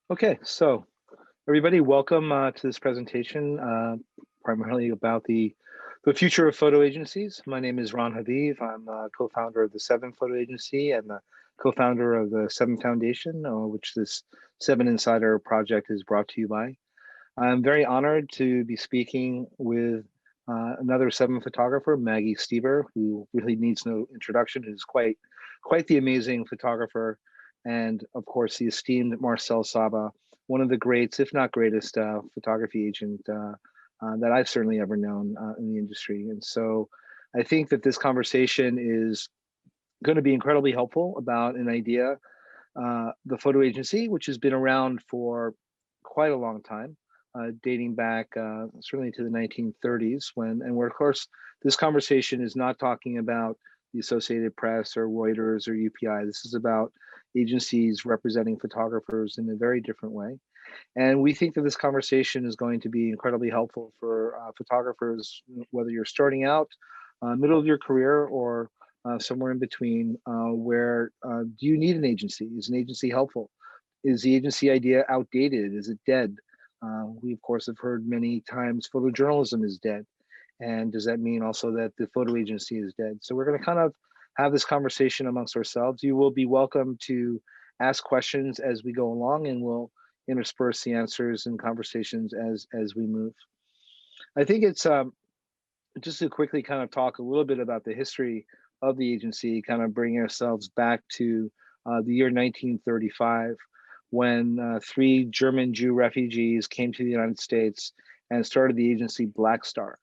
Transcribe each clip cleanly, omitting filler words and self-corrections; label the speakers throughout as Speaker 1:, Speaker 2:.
Speaker 1: Okay, so everybody, welcome to this presentation, primarily about the future of photo agencies. My name is Ron Haviv. I'm co-founder of the Seven Photo Agency and the co-founder of the Seven Foundation, which this Seven Insider project is brought to you by. I'm very honored to be speaking with another Seven photographer, Maggie Steber, who really needs no introduction, who's quite the amazing photographer, and of course the esteemed Marcel Saba, one of the greats, if not greatest, photography agent that I've certainly ever known in the industry. And so I think that this conversation is going to be incredibly helpful about an idea, the photo agency, which has been around for quite a long time, dating back certainly to the 1930s, and where, of course, this conversation is not talking about the Associated Press or Reuters or UPI. This is about agencies representing photographers in a very different way. And we think that this conversation is going to be incredibly helpful for photographers, whether you're starting out, middle of your career, or somewhere in between, where do you need an agency? Is an agency helpful? Is the agency idea outdated? Is it dead? We, of course, have heard many times photojournalism is dead. And does that mean also that the photo agency is dead? So we're going to kind of have this conversation amongst ourselves. You will be welcome to ask questions as we go along, and we'll intersperse the answers and conversations as we move. I think it's just to quickly kind of talk a little bit about the history of the agency, kind of bring ourselves back to the year 1935, when three German Jew refugees came to the United States and started the agency Black Star.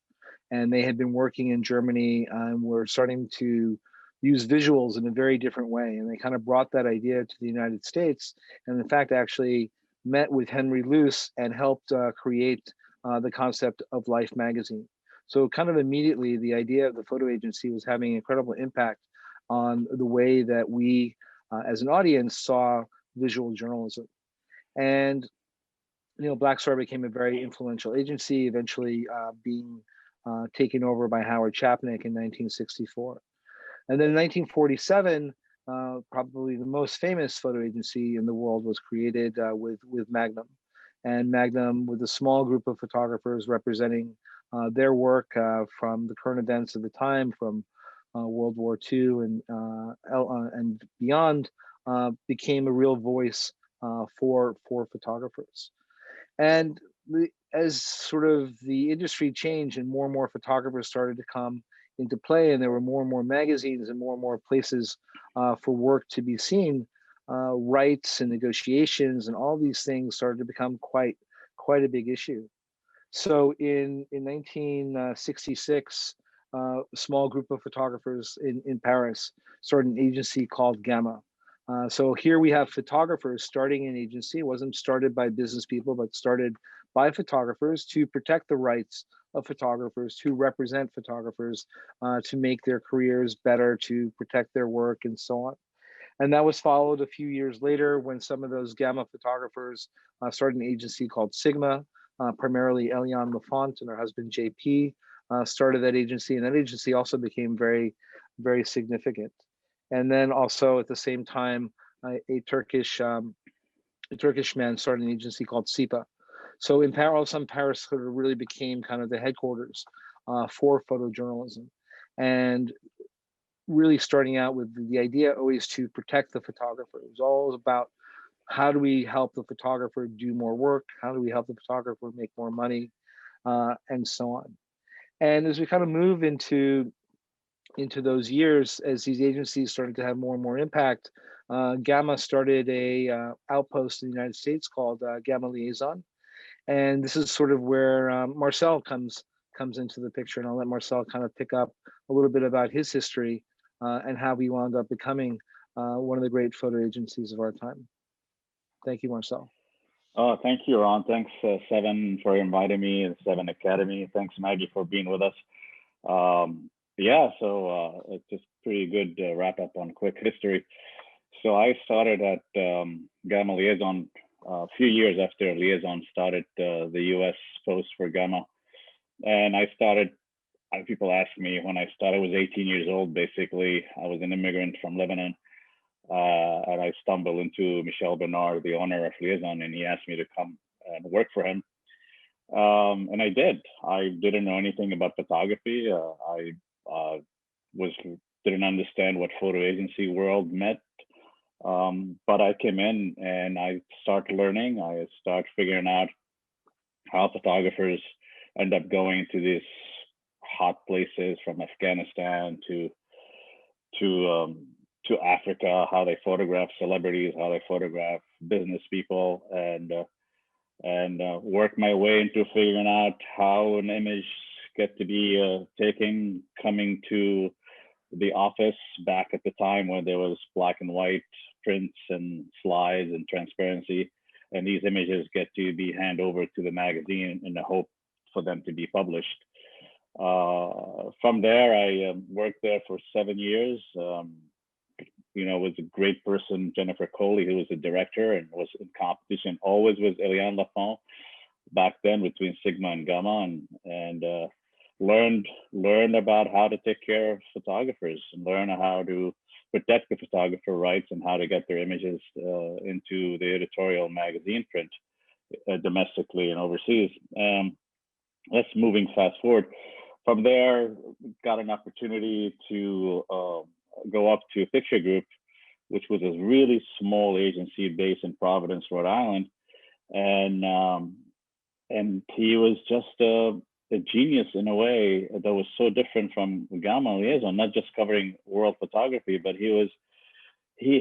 Speaker 1: And they had been working in Germany and were starting to use visuals in a very different way. And they kind of brought that idea to the United States, and in fact, actually met with Henry Luce and helped create the concept of Life magazine. So kind of immediately, the idea of the photo agency was having incredible impact on the way that we, as an audience, saw visual journalism. And Black Star became a very influential agency, eventually being taken over by Howard Chapnick in 1964. And then in 1947, probably the most famous photo agency in the world was created with Magnum. And Magnum, with a small group of photographers representing their work from the current events of the time, from World War II and beyond, became a real voice for photographers. And as sort of the industry changed and more photographers started to come into play, and there were more and more magazines and more places for work to be seen, rights and negotiations and all these things started to become quite a big issue. So in 1966, a small group of photographers in Paris started an agency called Gamma. So here we have photographers starting an agency. It wasn't started by business people, but started by photographers to protect the rights of photographers, to represent photographers, to make their careers better, to protect their work, and so on. And that was followed a few years later when some of those Gamma photographers started an agency called Sigma. Primarily Eliane Lafont and her husband JP started that agency, and that agency also became very, very significant. And then also at the same time, a Turkish man started an agency called SIPA. So in Paris, Paris sort of really became kind of the headquarters for photojournalism, and really starting out with the idea always to protect the photographer. It was all about how do we help the photographer do more work? How do we help the photographer make more money, and so on. And as we kind of move into those years, as these agencies started to have more and more impact, Gamma started a outpost in the United States called Gamma Liaison. And this is sort of where Marcel comes into the picture. And I'll let Marcel kind of pick up a little bit about his history and how we wound up becoming one of the great photo agencies of our time. Thank you, Marcel.
Speaker 2: Oh, thank you, Ron. Thanks, Seven, for inviting me, and Seven Academy. Thanks, Maggie, for being with us. So it's just pretty good wrap up on quick history. So I started at Gamma Liaison a few years after Liaison started the US post for Gamma. And I started, people ask me when I started, I was 18 years old, basically. I was an immigrant from Lebanon. and I stumbled into Michel Bernard, the owner of Liaison, and he asked me to come and work for him. And I did. I didn't know anything about photography. I was didn't understand what photo agency world meant. But I came in and I started learning. I started figuring out how photographers end up going to these hot places from Afghanistan to to Africa, how they photograph celebrities, how they photograph business people, and work my way into figuring out how an image get to be taken coming to the office back at the time when there was black and white prints and slides and transparency, and these images get to be handed over to the magazine in the hope for them to be published. From there, I worked there for 7 years. Was a great person, Jennifer Coley, who was the director and was in competition always with Eliane Lafont back then between Sigma and Gamma, and learned about how to take care of photographers and learn how to protect the photographer rights and how to get their images into the editorial magazine print domestically and overseas. Let's moving fast forward. From there, got an opportunity to go up to a picture group, which was a really small agency based in Providence, Rhode Island. And he was just a genius in a way that was so different from Gamma Liaison, not just covering world photography, but he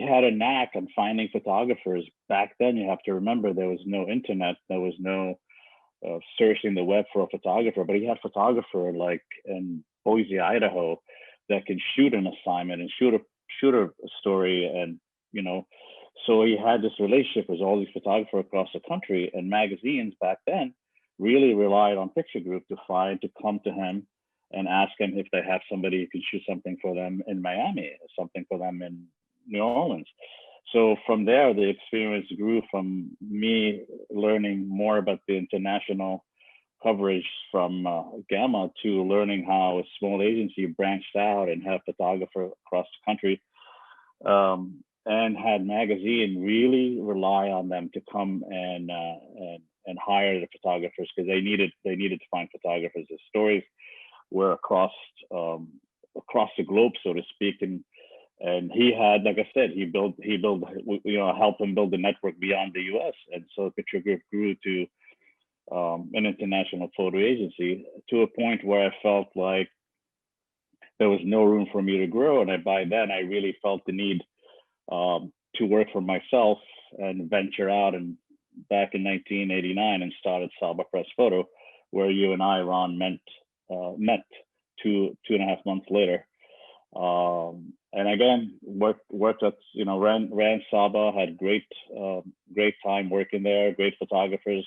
Speaker 2: had a knack on finding photographers. Back then, you have to remember, there was no internet, there was no searching the web for a photographer, but he had a photographer like in Boise, Idaho, that can shoot an assignment and shoot a story, and so he had this relationship with all these photographers across the country, and magazines back then really relied on picture group to come to him and ask him if they have somebody who can shoot something for them in Miami, or something for them in New Orleans. So from there, the experience grew from me learning more about the international coverage from Gamma to learning how a small agency branched out and had photographers across the country, and had magazine really rely on them to come and hire the photographers, because they needed to find photographers. The stories were across the globe, so to speak, and he had, like I said, he built helped him build the network beyond the U.S. And so Picture Group grew to an international photo agency, to a point where I felt like there was no room for me to grow. And by then I really felt the need to work for myself and venture out, and back in 1989 and started Saba Press Photo, where you and I, Ron, met 2.5 months later. And again, worked at, ran Saba, had great time working there, great photographers,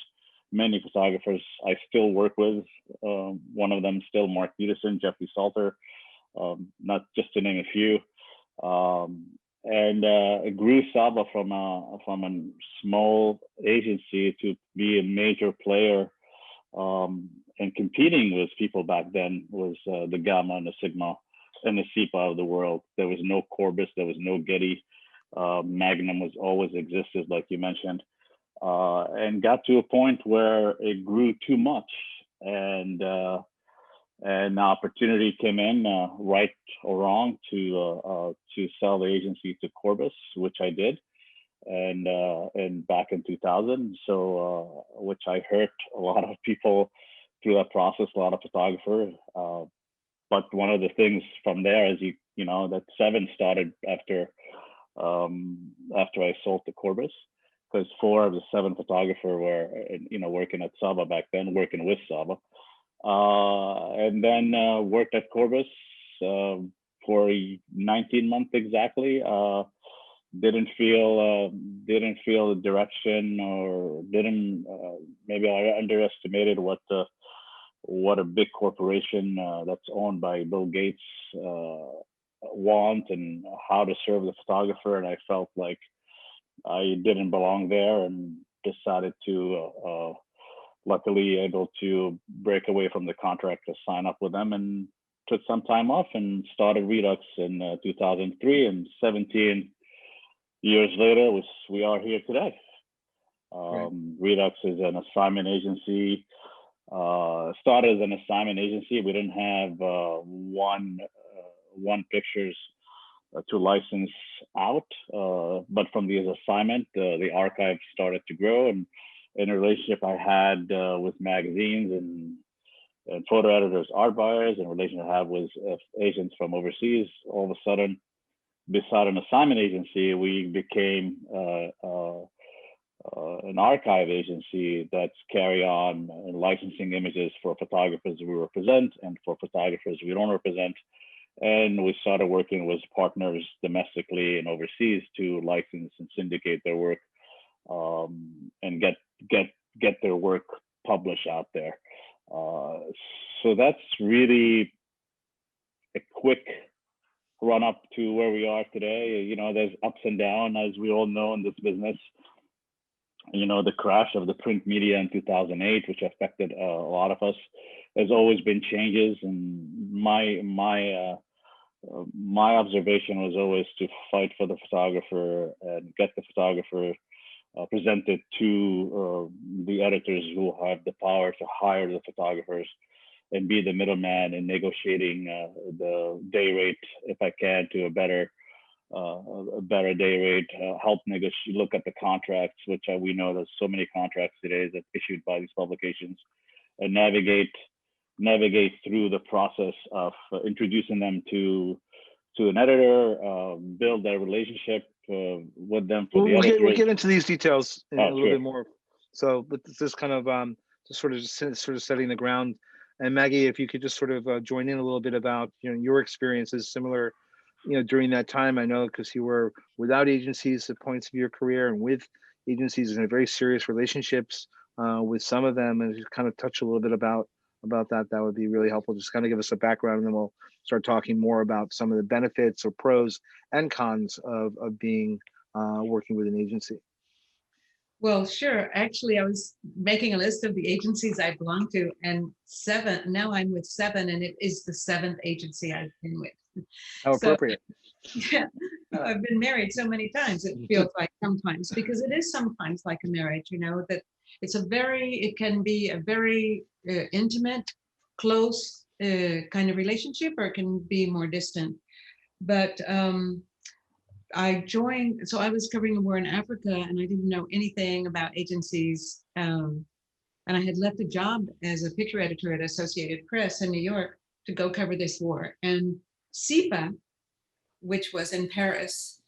Speaker 2: many photographers I still work with. One of them still, Mark Peterson, Jeffrey Salter, not just to name a few. And it grew Saba from a small agency to be a major player, and competing with people back then was the Gamma and the Sigma and the SEPA of the world. There was no Corbis, there was no Getty. Magnum was always existed, like you mentioned, and got to a point where it grew too much, and an opportunity came in, right or wrong, to sell the agency to Corbis, which I did, and back in 2000. So which I hurt a lot of people through that process, a lot of photographers. But one of the things from there is that 7 started after I sold to Corbis, because 4 of the 7 photographers were working at Saba back then, working with Saba. And then worked at Corbis for 19 months exactly. Didn't feel the direction, or maybe I underestimated what a big corporation that's owned by Bill Gates want, and how to serve the photographer. And I felt like I didn't belong there, and decided to luckily able to break away from the contract to sign up with them, and took some time off and started Redux in 2003, and 17 years later, we are here today.
Speaker 1: Right.
Speaker 2: Redux is an assignment agency. Started as an assignment agency. We didn't have one pictures to license out, but from the assignment, the archive started to grow, and in a relationship I had with magazines and photo editors, art buyers, and relationship I have with agents from overseas, all of a sudden, beside an assignment agency, we became an archive agency that's carry on licensing images for photographers we represent and for photographers we don't represent. And we started working with partners domestically and overseas to license and syndicate their work, and get their work published out there. So that's really a quick run up to where we are today. You know, there's ups and downs, as we all know in this business. You know, the crash of the print media in 2008, which affected a lot of us. There's always been changes, and my observation was always to fight for the photographer and get the photographer presented to the editors who have the power to hire the photographers, and be the middleman in negotiating the day rate, if I can, to a better day rate, help negotiate, look at the contracts, which we know there's so many contracts today that issued by these publications, and navigate through the process of introducing them to an editor, build that relationship with them for the editors.
Speaker 1: We'll get into these details in a little
Speaker 2: sure.
Speaker 1: bit more. So, but this kind of just sort of setting the ground. And Maggie, if you could just sort of join in a little bit about, you know, your experiences similar, you know, during that time. I know because you were without agencies at points of your career and with agencies in very serious relationships with some of them, and just kind of touch a little bit about that. That would be really helpful. Just kind of give us a background, and then we'll start talking more about some of the benefits or pros and cons of being working with an agency.
Speaker 3: Well, sure. Actually, I was making a list of the agencies I belong to, and now I'm with 7, and it is the 7th agency I've been with.
Speaker 1: How appropriate.
Speaker 3: Yeah, I've been married so many times, it feels like sometimes, because it is sometimes like a marriage, you know, that it can be a very intimate, close kind of relationship, or it can be more distant. But so I was covering a war in Africa, and I didn't know anything about agencies. And I had left a job as a picture editor at Associated Press in New York to go cover this war. And SIPA, which was in Paris,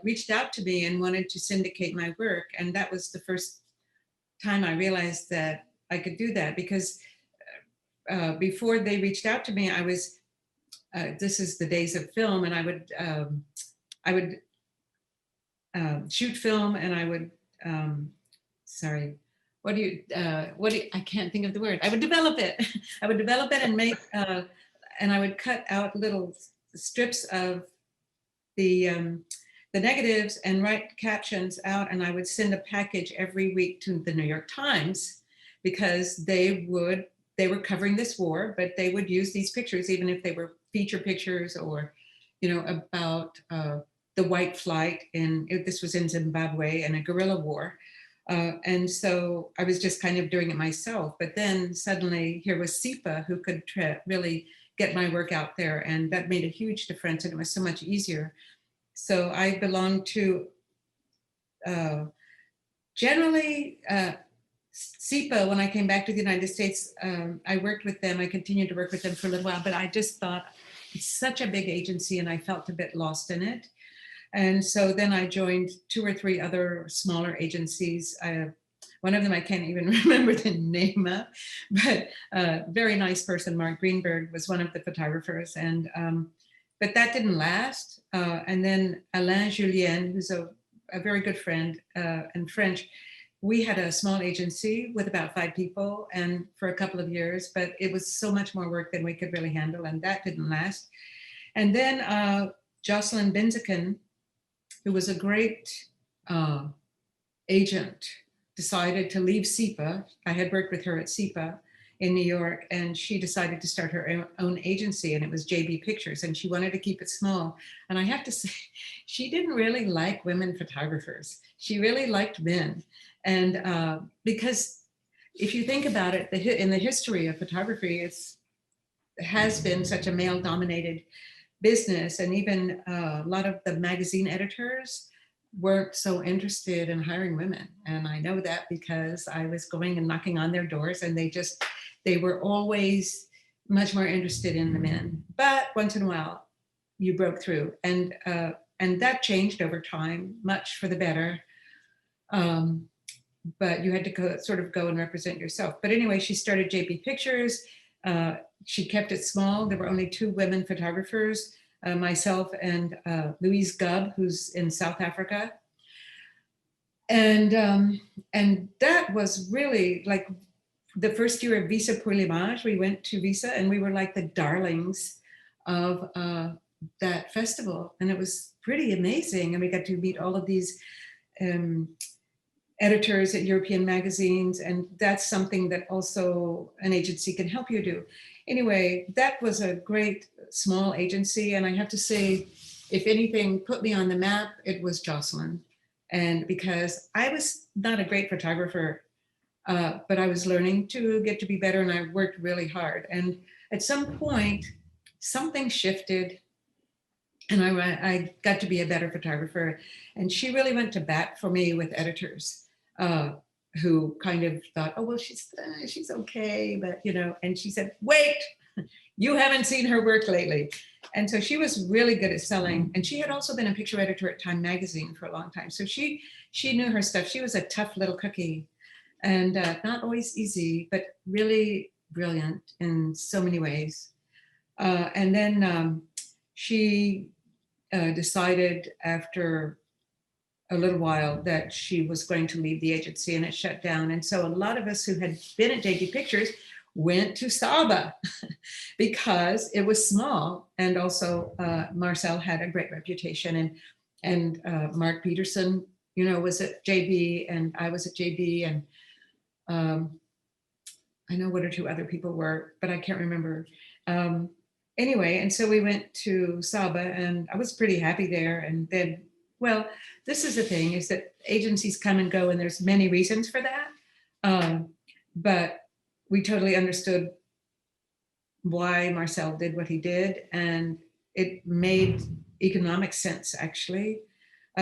Speaker 3: reached out to me and wanted to syndicate my work. And that was the first time I realized that I could do that, because before they reached out to me, I was, this is the days of film, and I would shoot film, and I would, I can't think of the word. I would develop it. I would develop it and make, and I would cut out little strips of the negatives and write captions out, and I would send a package every week to the New York Times, because they were covering this war, but they would use these pictures, even if they were feature pictures or, you know, about the white flight, and this was in Zimbabwe and a guerrilla war. And so I was just kind of doing it myself. But then suddenly here was SIPA, who could really get my work out there. And that made a huge difference, and it was so much easier. So I belong to generally SIPA. When I came back to the United States, I worked with them. I continued to work with them for a little while, but I just thought it's such a big agency, and I felt a bit lost in it. And so then I joined 2 or 3 other smaller agencies. One of them I can't even remember the name of, but a very nice person, Mark Greenberg, was one of the photographers. And but that didn't last. And then Alain Julien, who's a very good friend and French, we had a small agency with about 5 people, and for a couple of years, but it was so much more work than we could really handle, and that didn't last. And then Jocelyn Binziken, who was a great agent, decided to leave SIPA. I had worked with her at SIPA in New York, and she decided to start her own agency, and it was JB Pictures, and she wanted to keep it small. And I have to say, she didn't really like women photographers. She really liked men. And because if you think about it, in the history of photography, it has been such a male-dominated business, and even a lot of the magazine editors weren't so interested in hiring women. And I know that because I was going and knocking on their doors, and they were always much more interested in the men. But once in a while, you broke through, and that changed over time, much for the better. But you had to sort of go and represent yourself. But anyway, she started JB Pictures. She kept it small. There were only 2 women photographers, myself and Louise Gubb, who's in South Africa. And that was really like the first year of Visa pour l'Image. We went to Visa, and we were like the darlings of that festival. And it was pretty amazing. And we got to meet all of these editors at European magazines. And that's something that also an agency can help you do. Anyway, that was a great small agency. And I have to say, if anything put me on the map, it was Jocelyn. And because I was not a great photographer, but I was learning to get to be better, and I worked really hard. And at some point, something shifted, and I got to be a better photographer. And she really went to bat for me with editors who kind of thought, oh, well, she's okay, but you know. And she said, wait, you haven't seen her work lately. And so she was really good at selling. And she had also been a picture editor at Time Magazine for a long time. So she knew her stuff. She was a tough little cookie, and not always easy, but really brilliant in so many ways. And then she decided after a little while that she was going to leave the agency, and it shut down. And so a lot of us who had been at JB Pictures went to Saba because it was small. And also Marcel had a great reputation, and Mark Peterson, you know, was at JB, and I was at JB, and I know 1 or 2 other people were, but I can't remember. Anyway, and so we went to Saba, and I was pretty happy there. And then, well, this is the thing, is that agencies come and go, and there's many reasons for that. But we totally understood why Marcel did what he did, and it made economic sense, actually,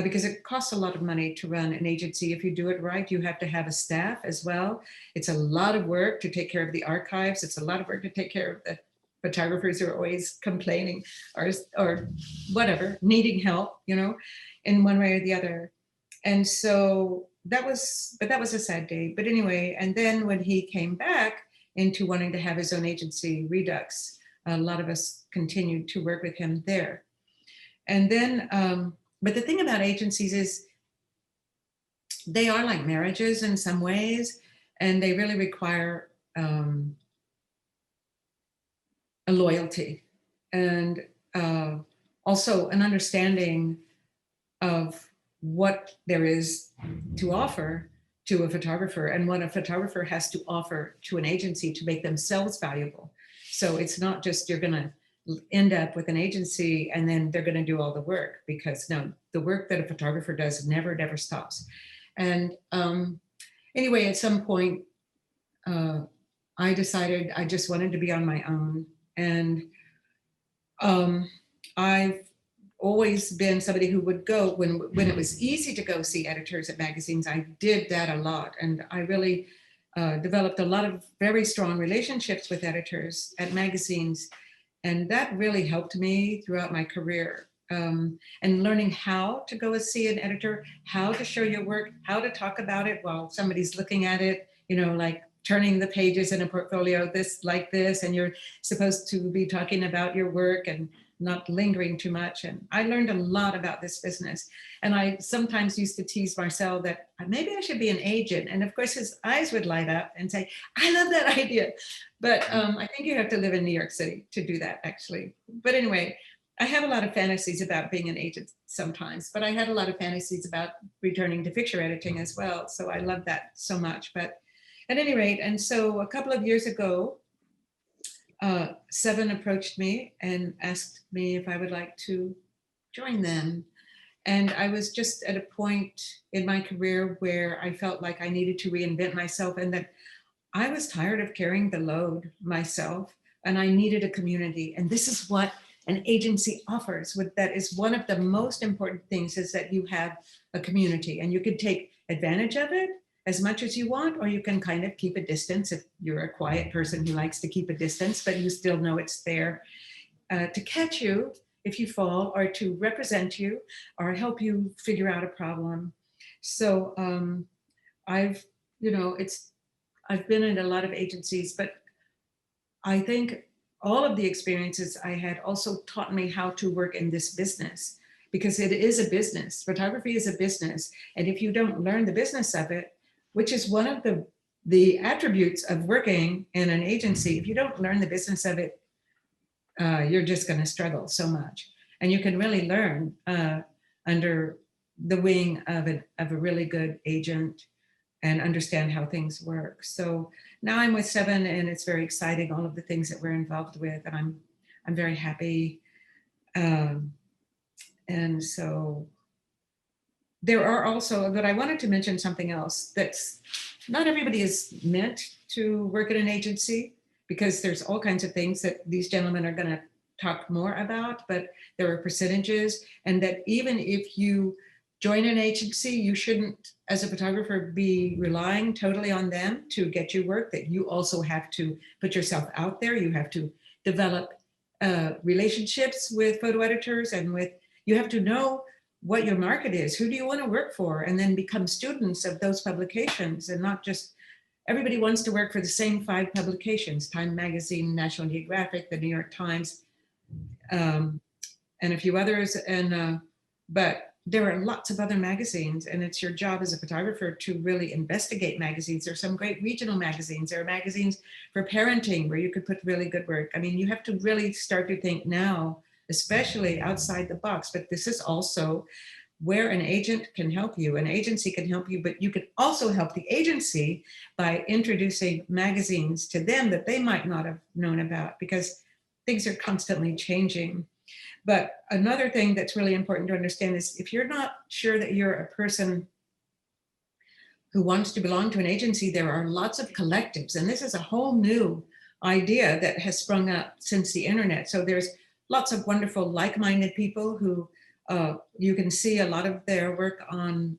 Speaker 3: because it costs a lot of money to run an agency. If you do it right, you have to have a staff as well. It's a lot of work to take care of the archives. It's a lot of work to take care of the photographers who are always complaining or whatever, needing help, you know, in one way or the other. And so that was a sad day. But anyway, and then when he came back into wanting to have his own agency, Redux, a lot of us continued to work with him there. And then, but the thing about agencies is they are like marriages in some ways, and they really require a loyalty and also an understanding of what there is to offer to a photographer, and what a photographer has to offer to an agency to make themselves valuable. So it's not just you're going to end up with an agency and then they're going to do all the work, because no, the work that a photographer does never stops. And anyway, at some point, I decided I just wanted to be on my own. And I've always been somebody who would go when it was easy to go see editors at magazines. I did that a lot, and I really developed a lot of very strong relationships with editors at magazines, and that really helped me throughout my career. And learning how to go and see an editor, how to show your work, how to talk about it while somebody's looking at it, you know, like turning the pages in a portfolio like this, and you're supposed to be talking about your work and not lingering too much. And I learned a lot about this business. And I sometimes used to tease Marcel that maybe I should be an agent. And of course, his eyes would light up and say, I love that idea. But I think you have to live in New York City to do that, actually. But anyway, I have a lot of fantasies about being an agent sometimes, but I had a lot of fantasies about returning to picture editing as well. So I love that so much. But at any rate, and so a couple of years ago, Seven approached me and asked me if I would like to join them. And I was just at a point in my career where I felt like I needed to reinvent myself and that I was tired of carrying the load myself and I needed a community. And this is what an agency offers. That is one of the most important things, is that you have a community and you can take advantage of it as much as you want, or you can kind of keep a distance if you're a quiet person who likes to keep a distance, but you still know it's there to catch you if you fall, or to represent you, or help you figure out a problem. So I've been in a lot of agencies, but I think all of the experiences I had also taught me how to work in this business, because it is a business. Photography is a business. And if you don't learn the business of it, which is one of the attributes of working in an agency, if you don't learn the business of it, you're just going to struggle so much. And you can really learn under the wing of a really good agent and understand how things work. So now I'm with Seven, and it's very exciting, all of the things that we're involved with, and I'm very happy. And so there are also, but I wanted to mention something else, that's not everybody is meant to work at an agency, because there's all kinds of things that these gentlemen are going to talk more about, but there are percentages, and that even if you join an agency, you shouldn't, as a photographer, be relying totally on them to get you work, that you also have to put yourself out there. You have to develop relationships with photo editors, and you have to know what your market is. Who do you want to work for? And then become students of those publications, and not just, everybody wants to work for the same 5 publications, Time Magazine, National Geographic, the New York Times, and a few others. But there are lots of other magazines, and it's your job as a photographer to really investigate magazines. There's some great regional magazines. There are magazines for parenting where you could put really good work. I mean, you have to really start to think now, especially outside the box, but this is also where an agent can help you. An agency can help you, but you can also help the agency by introducing magazines to them that they might not have known about, because things are constantly changing. But another thing that's really important to understand is, if you're not sure that you're a person who wants to belong to an agency, there are lots of collectives. And this is a whole new idea that has sprung up since the internet. So there's lots of wonderful like-minded people who you can see a lot of their work on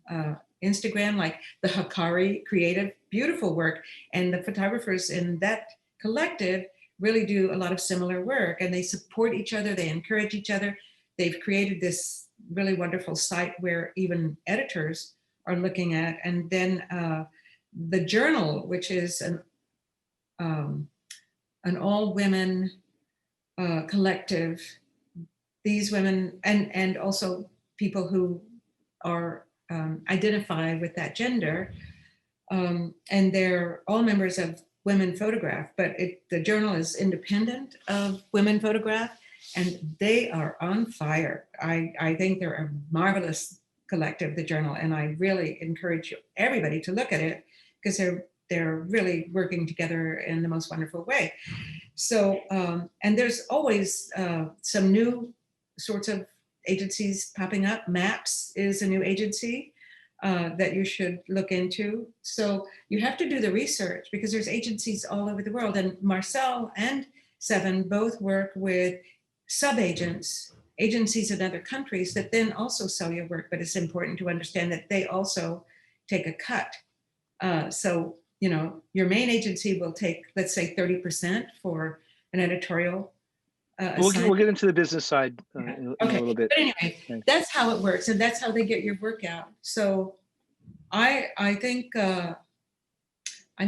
Speaker 3: Instagram, like the Hikari Creative, beautiful work. And the photographers in that collective really do a lot of similar work, and they support each other, they encourage each other. They've created this really wonderful site where even editors are looking at. And then the Journal, which is an all-women collective. These women, and also people who are identify with that gender, and they're all members of Women Photograph, but the Journal is independent of Women Photograph, and they are on fire. I think they're a marvelous collective, the Journal, and I really encourage everybody to look at it, because they're really working together in the most wonderful way. So, and there's always some new sorts of agencies popping up. MAPS is a new agency that you should look into. So you have to do the research, because there's agencies all over the world. And Marcel and Seven both work with sub-agents, agencies in other countries that then also sell your work. But it's important to understand that they also take a cut. So, you know, your main agency will take, let's say, 30% for an editorial.
Speaker 1: We'll get into the business side in a little bit.
Speaker 3: But anyway, that's how it works, and that's how they get your work out. So I think I'm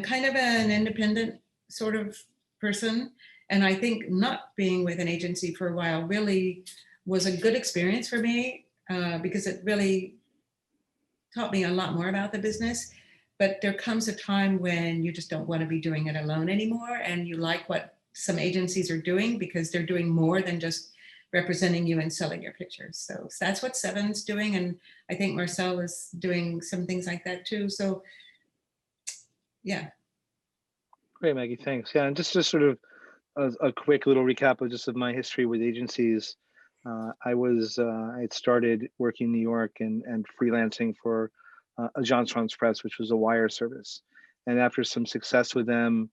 Speaker 3: kind of an independent sort of person, and I think not being with an agency for a while really was a good experience for me, because it really taught me a lot more about the business. But there comes a time when you just don't want to be doing it alone anymore, and you like what some agencies are doing, because they're doing more than just representing you and selling your pictures. So that's what Seven's doing. And I think Marcel is doing some things like that too. So yeah.
Speaker 1: Great, Maggie. Thanks. Yeah, and just sort of a quick little recap of just of my history with agencies. I had started working in New York and freelancing for Agence France Presse, which was a wire service. And after some success with them,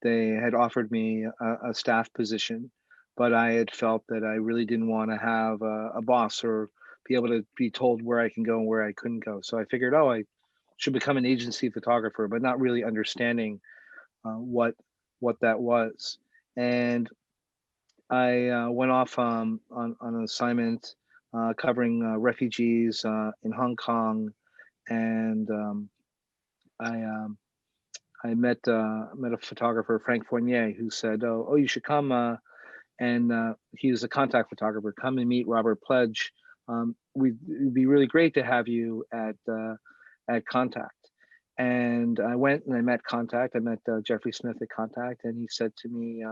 Speaker 1: they had offered me a staff position, but I had felt that I really didn't want to have a boss or be able to be told where I can go and where I couldn't go. So I figured, oh, I should become an agency photographer, but not really understanding what that was. And I went off on an assignment covering refugees in Hong Kong, and I I met a photographer, Frank Fournier, who said, "Oh, you should come." And he was a contact photographer. Come and meet Robert Pledge. It'd be really great to have you at Contact. And I went and I met Contact. I met Jeffrey Smith at Contact, and he said to me,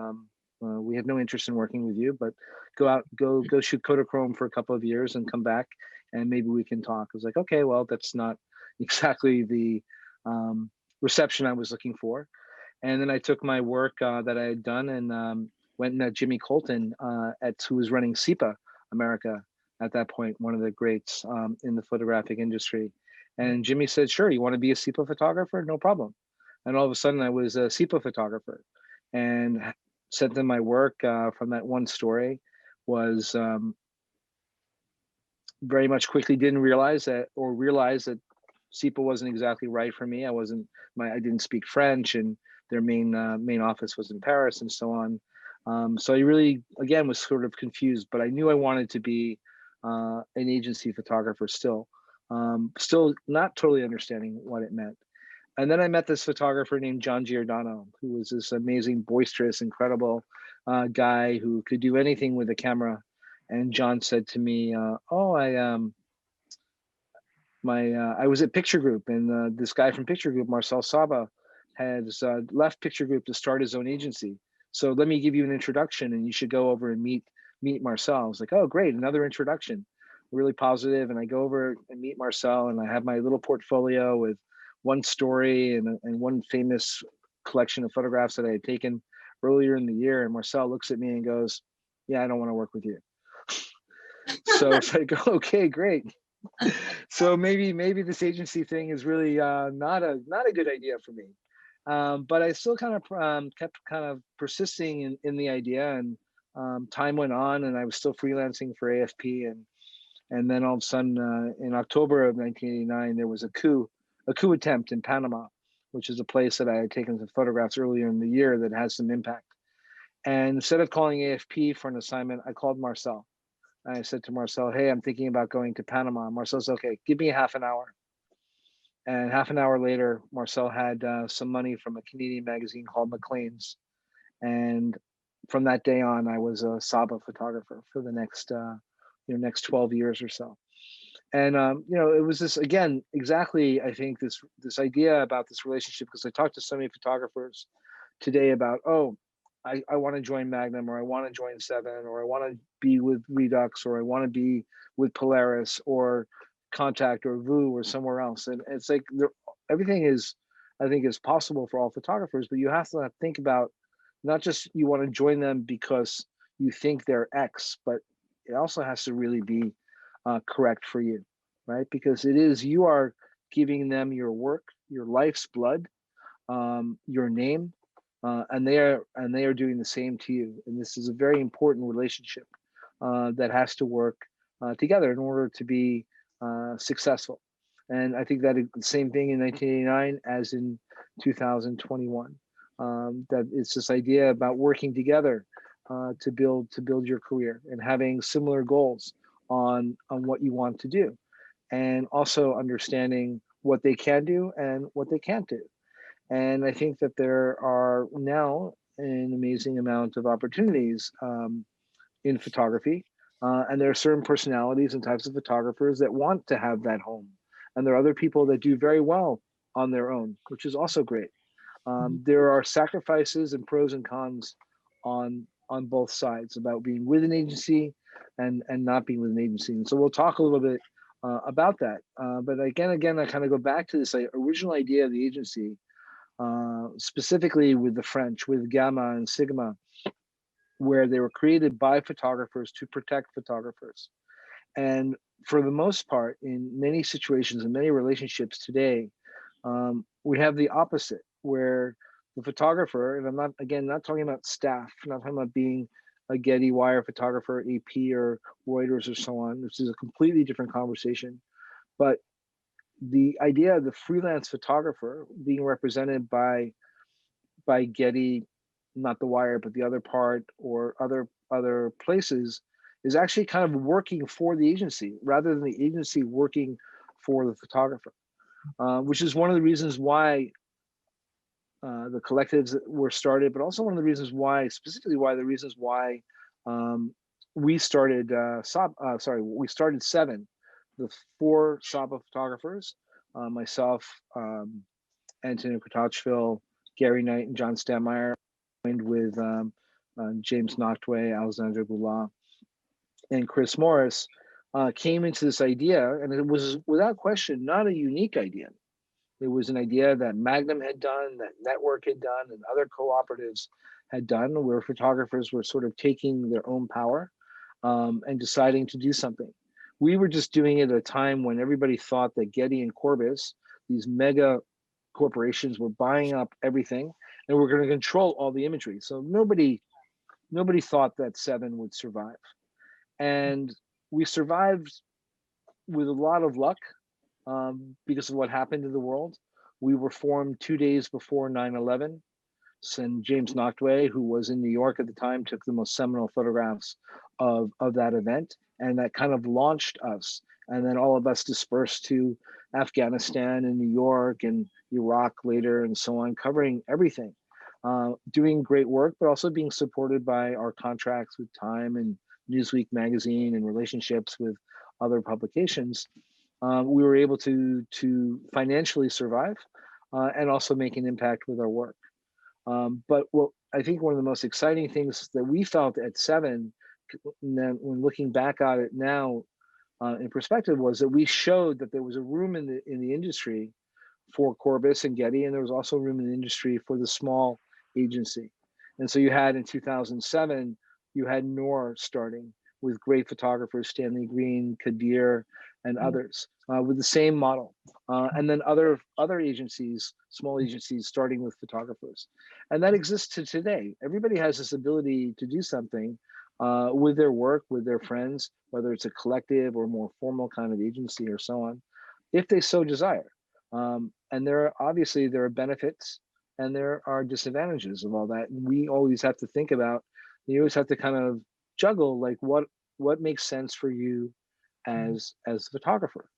Speaker 1: "We have no interest in working with you, but go shoot Kodachrome for a couple of years and come back, and maybe we can talk." I was like, "Okay, well, that's not exactly the reception I was looking for." And then I took my work that I had done and went and met Jimmy Colton who was running SEPA America at that point, one of the greats in the photographic industry. And Jimmy said, "Sure, you want to be a SEPA photographer? No problem." And all of a sudden I was a SEPA photographer and sent them my work from that one story. Was very much quickly didn't realize that SEPA wasn't exactly right for me. I didn't speak French, and their main office was in Paris and so on. So I really, again, was sort of confused, but I knew I wanted to be an agency photographer still not totally understanding what it meant. And then I met this photographer named John Giordano, who was this amazing, boisterous, incredible guy who could do anything with a camera. And John said to me, I was at Picture Group, and this guy from Picture Group, Marcel Saba, has left Picture Group to start his own agency. So let me give you an introduction, and you should go over and meet Marcel. I was like, "Oh, great, another introduction." Really positive. And I go over and meet Marcel, and I have my little portfolio with one story and one famous collection of photographs that I had taken earlier in the year. And Marcel looks at me and goes, "Yeah, I don't want to work with you." So it's like, okay, great. So maybe this agency thing is really not a good idea for me. But I still kind of kept kind of persisting in the idea, and time went on, and I was still freelancing for AFP, and then all of a sudden in October of 1989 there was a coup attempt in Panama, which is a place that I had taken some photographs earlier in the year that has some impact. And instead of calling AFP for an assignment, I called Marcel. I said to Marcel, "Hey, I'm thinking about going to Panama." Marcel's, "Okay, give me half an hour." And half an hour later, Marcel had some money from a Canadian magazine called Maclean's. And from that day on, I was a Saba photographer for the next 12 years or so. And it was this, again, exactly, I think this idea about this relationship, because I talked to so many photographers today about, "Oh, I want to join Magnum, or I want to join Seven, or I want to be with Redux, or I want to be with Polaris or Contact or VU or somewhere else." And it's like everything is, I think, is possible for all photographers, but you have to think about not just you want to join them because you think they're X, but it also has to really be correct for you, right? Because you are giving them your work, your life's blood, your name, and they are doing the same to you. And this is a very important relationship that has to work together in order to be successful. And I think that the same thing in 1989 as in 2021. That it's this idea about working together to build your career and having similar goals on what you want to do, and also understanding what they can do and what they can't do. And I think that there are now an amazing amount of opportunities in photography. And there are certain personalities and types of photographers that want to have that home. And there are other people that do very well on their own, which is also great. There are sacrifices and pros and cons on both sides about being with an agency and not being with an agency. And so we'll talk a little bit about that. But again, I kind of go back to this original idea of the agency. specifically with the French, with Gamma and Sigma, where they were created by photographers to protect photographers. And for the most part, in many situations, in many relationships today, we have the opposite, where the photographer, and I'm not, again, not talking about staff, not talking about being a Getty Wire photographer, AP or Reuters or so on, which is a completely different conversation. But the idea of the freelance photographer being represented by Getty, not the Wire, but the other part, or other places, is actually kind of working for the agency rather than the agency working for the photographer, which is one of the reasons why the collectives were started, but also one of the reasons why, specifically why the reasons why we started we started Seven, the 4 Saba photographers, myself, Antonio Kotachville, Gary Knight, and John Stanmeyer, joined with James Noctway, Alexandre Boulard, and Chris Morris, came into this idea, and it was without question not a unique idea. It was an idea that Magnum had done, that Network had done, and other cooperatives had done, where photographers were sort of taking their own power and deciding to do something. We were just doing it at a time when everybody thought that Getty and Corbis, these mega corporations, were buying up everything and were going to control all the imagery. So nobody thought that Seven would survive. And we survived with a lot of luck because of what happened in the world. We were formed 2 days before 9/11. And James Noctway, who was in New York at the time, took the most seminal photographs of that event. And that kind of launched us. And then all of us dispersed to Afghanistan and New York and Iraq later and so on, covering everything, doing great work, but also being supported by our contracts with Time and Newsweek magazine and relationships with other publications. We were able to financially survive and also make an impact with our work. But what I think one of the most exciting things that we felt at Seven, when looking back at it now in perspective, was that we showed that there was a room in the industry for Corbis and Getty, and there was also room in the industry for the small agency. And so you had in 2007, you had Noor starting with great photographers, Stanley Green, Kadir, and others with the same model. And then other agencies, small agencies, starting with photographers. And that exists to today. Everybody has this ability to do something with their work, with their friends, whether it's a collective or more formal kind of agency or so on, if they so desire. And there are benefits and there are disadvantages of all that. And we always have to think about, you always have to kind of juggle, like what makes sense for you as a photographer.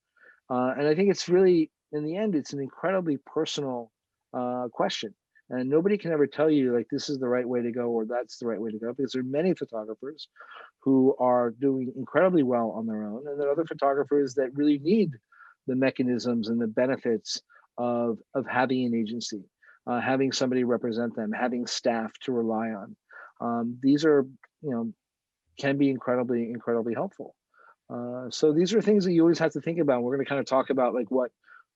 Speaker 1: And I think it's really, in the end, it's an incredibly personal question. And nobody can ever tell you, like, this is the right way to go or that's the right way to go, because there are many photographers who are doing incredibly well on their own. And there are other photographers that really need the mechanisms and the benefits of having an agency, having somebody represent them, having staff to rely on. These are, can be incredibly helpful. So these are things that you always have to think about. We're going to kind of talk about like what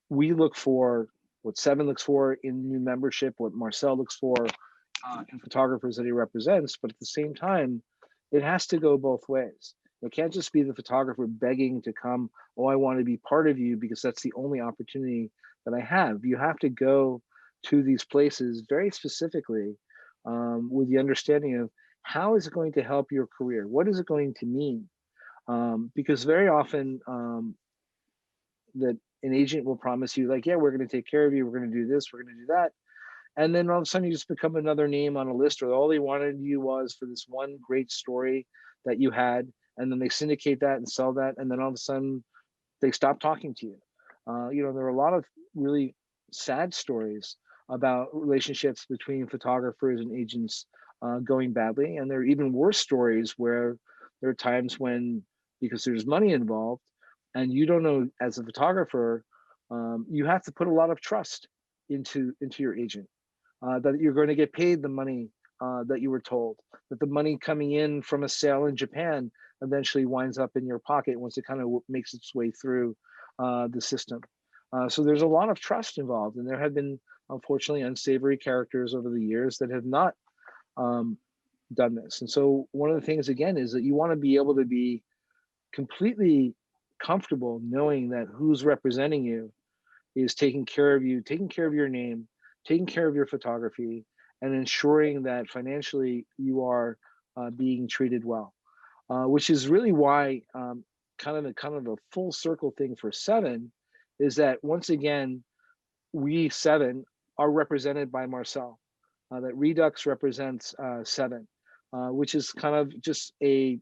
Speaker 1: we look for, what Seven looks for in new membership, what Marcel looks for in photographers that he represents. But at the same time, it has to go both ways. It can't just be the photographer begging to come, oh, I want to be part of you because that's the only opportunity that I have. You have to go to these places very specifically with the understanding of how is it going to help your career? What is it going to mean? Because very often that an agent will promise you, like, yeah, we're going to take care of you, we're going to do this, we're going to do that. And then all of a sudden you just become another name on a list, or all they wanted you was for this one great story that you had. And then they syndicate that and sell that. And then all of a sudden they stop talking to you. There are a lot of really sad stories about relationships between photographers and agents going badly. And there are even worse stories where there are times when, because there's money involved and you don't know as a photographer, you have to put a lot of trust into your agent, that you're going to get paid the money that you were told, that the money coming in from a sale in Japan eventually winds up in your pocket once it kind of makes its way through the system. So there's a lot of trust involved, and there have been unfortunately, unsavory characters over the years that have not done this. And so one of the things, again, is that you want to be able to be completely comfortable knowing that who's representing you is taking care of you, taking care of your name, taking care of your photography, and ensuring that financially you are being treated well. Which is really why kind of a full circle thing for Seven is that once again we Seven are represented by Marcel. That Redux represents Seven, which is kind of just a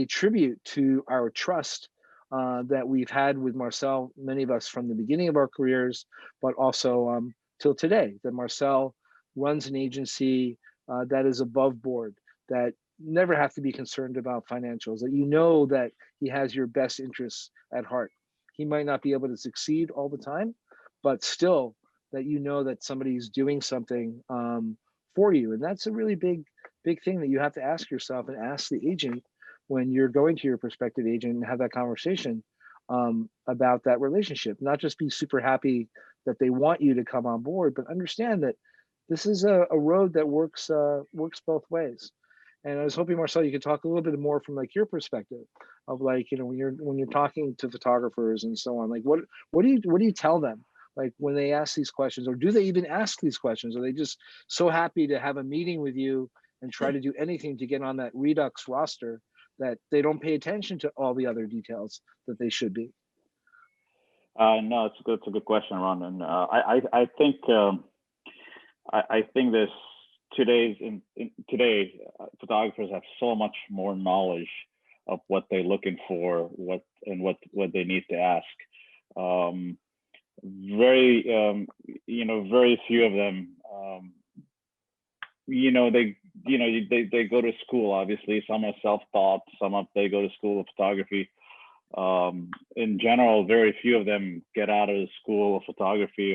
Speaker 1: tribute to our trust that we've had with Marcel, many of us from the beginning of our careers, but also till today, that Marcel runs an agency that is above board, that never have to be concerned about financials, that you know that he has your best interests at heart. He might not be able to succeed all the time, but still that you know that somebody's doing something for you. And that's a really big thing that you have to ask yourself and ask the agent when you're going to your prospective agent and have that conversation about that relationship. Not just be super happy that they want you to come on board, but understand that this is a road that works both ways. And I was hoping, Marcel, you could talk a little bit more from like your perspective of like, you know, when you're talking to photographers and so on, like what do you tell them? Like when they ask these questions, or do they even ask these questions? Are they just so happy to have a meeting with you and try to do anything to get on that Redux roster that they don't pay attention to all the other details that they should be?
Speaker 2: No, it's a good question, Ron. And I think I think this today photographers have so much more knowledge of what they're looking for, what they need to ask. Very few of them. They go to school. Obviously, some are self-taught. They go to school of photography. In general, very few of them get out of the school of photography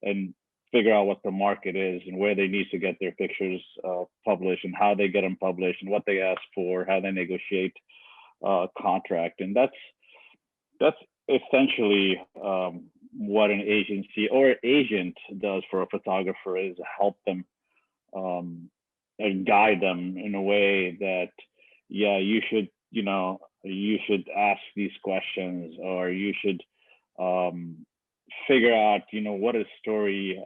Speaker 2: and figure out what the market is and where they need to get their pictures published and how they get them published and what they ask for, how they negotiate contract. And that's essentially what an agency or agent does for a photographer, is help them and guide them in a way that, yeah, you should ask these questions, or you should figure out, what a story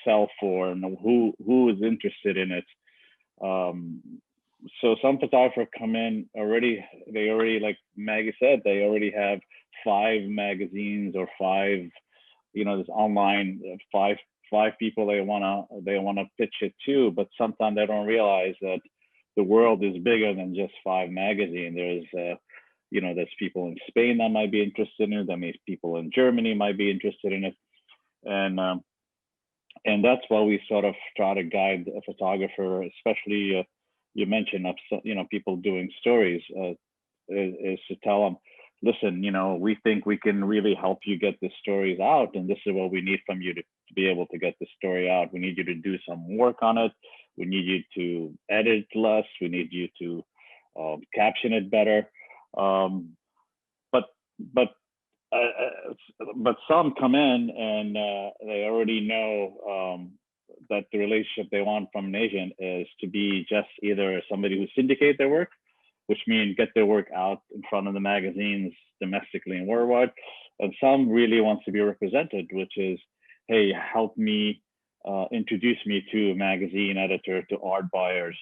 Speaker 2: sell for and who is interested in it. So some photographers come in they already, like Maggie said, they already have 5 magazines or 5, this online, five people they wanna pitch it to, but sometimes they don't realize that the world is bigger than just 5 magazines. There's people in Spain that might be interested in it. That means people in Germany might be interested in it, and that's why we sort of try to guide a photographer, especially you mentioned people doing stories, is to tell them, listen, we think we can really help you get the stories out, and this is what we need from you to be able to get the story out. We need you to do some work on it. We need you to edit less. We need you to caption it better. But some come in and they already know that the relationship they want from an agent is to be just either somebody who syndicate their work, which means get their work out in front of the magazines domestically and worldwide. And some really wants to be represented, which is, hey, help me introduce me to a magazine editor, to art buyers,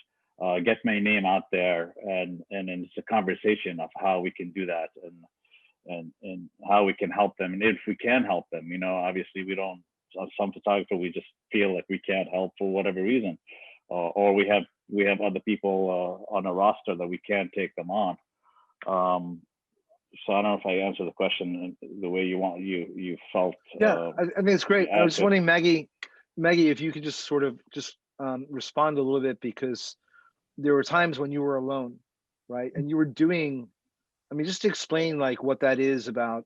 Speaker 2: get my name out there, and it's a conversation of how we can do that and how we can help them, and if we can help them. Obviously we don't. Some photographer we just feel like we can't help for whatever reason, or we have other people on a roster that we can't take them on. So I don't know if I answered the question the way you felt.
Speaker 1: Yeah, I think it's great. I was just wondering, Maggie, if you could just sort of respond a little bit, because there were times when you were alone, right? And you were doing, just to explain like what that is about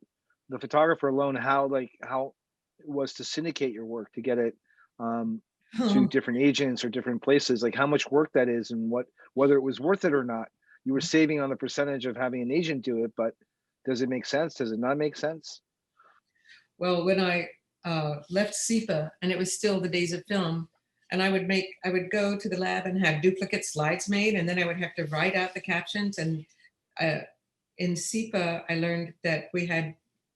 Speaker 1: the photographer alone, how it was to syndicate your work, to get it to different agents or different places, like how much work that is and whether it was worth it or not. You were saving on the percentage of having an agent do it, but does it make sense? Does it not make sense?
Speaker 3: Well, when I left SEPA, and it was still the days of film. And I would go to the lab and have duplicate slides made, and then I would have to write out the captions. And in SEPA, I learned that we had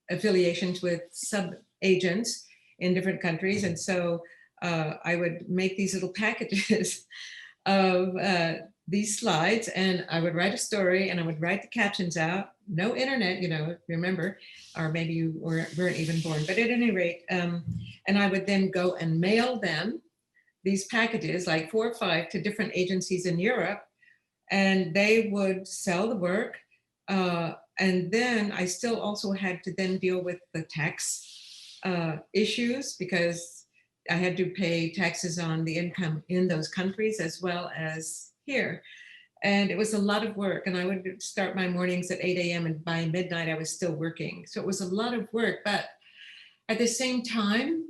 Speaker 3: affiliations with sub-agents in different countries. And so I would make these little packages of these slides, and I would write a story and I would write the captions out. No internet, you know, remember, or maybe you weren't even born, but at any rate, and I would then go and mail them, these packages, like 4 or 5, to different agencies in Europe, and they would sell the work. And then I still also had to then deal with the tax issues, because I had to pay taxes on the income in those countries as well as here. And it was a lot of work, and I would start my mornings at 8 a.m. and by midnight I was still working. So it was a lot of work, but at the same time,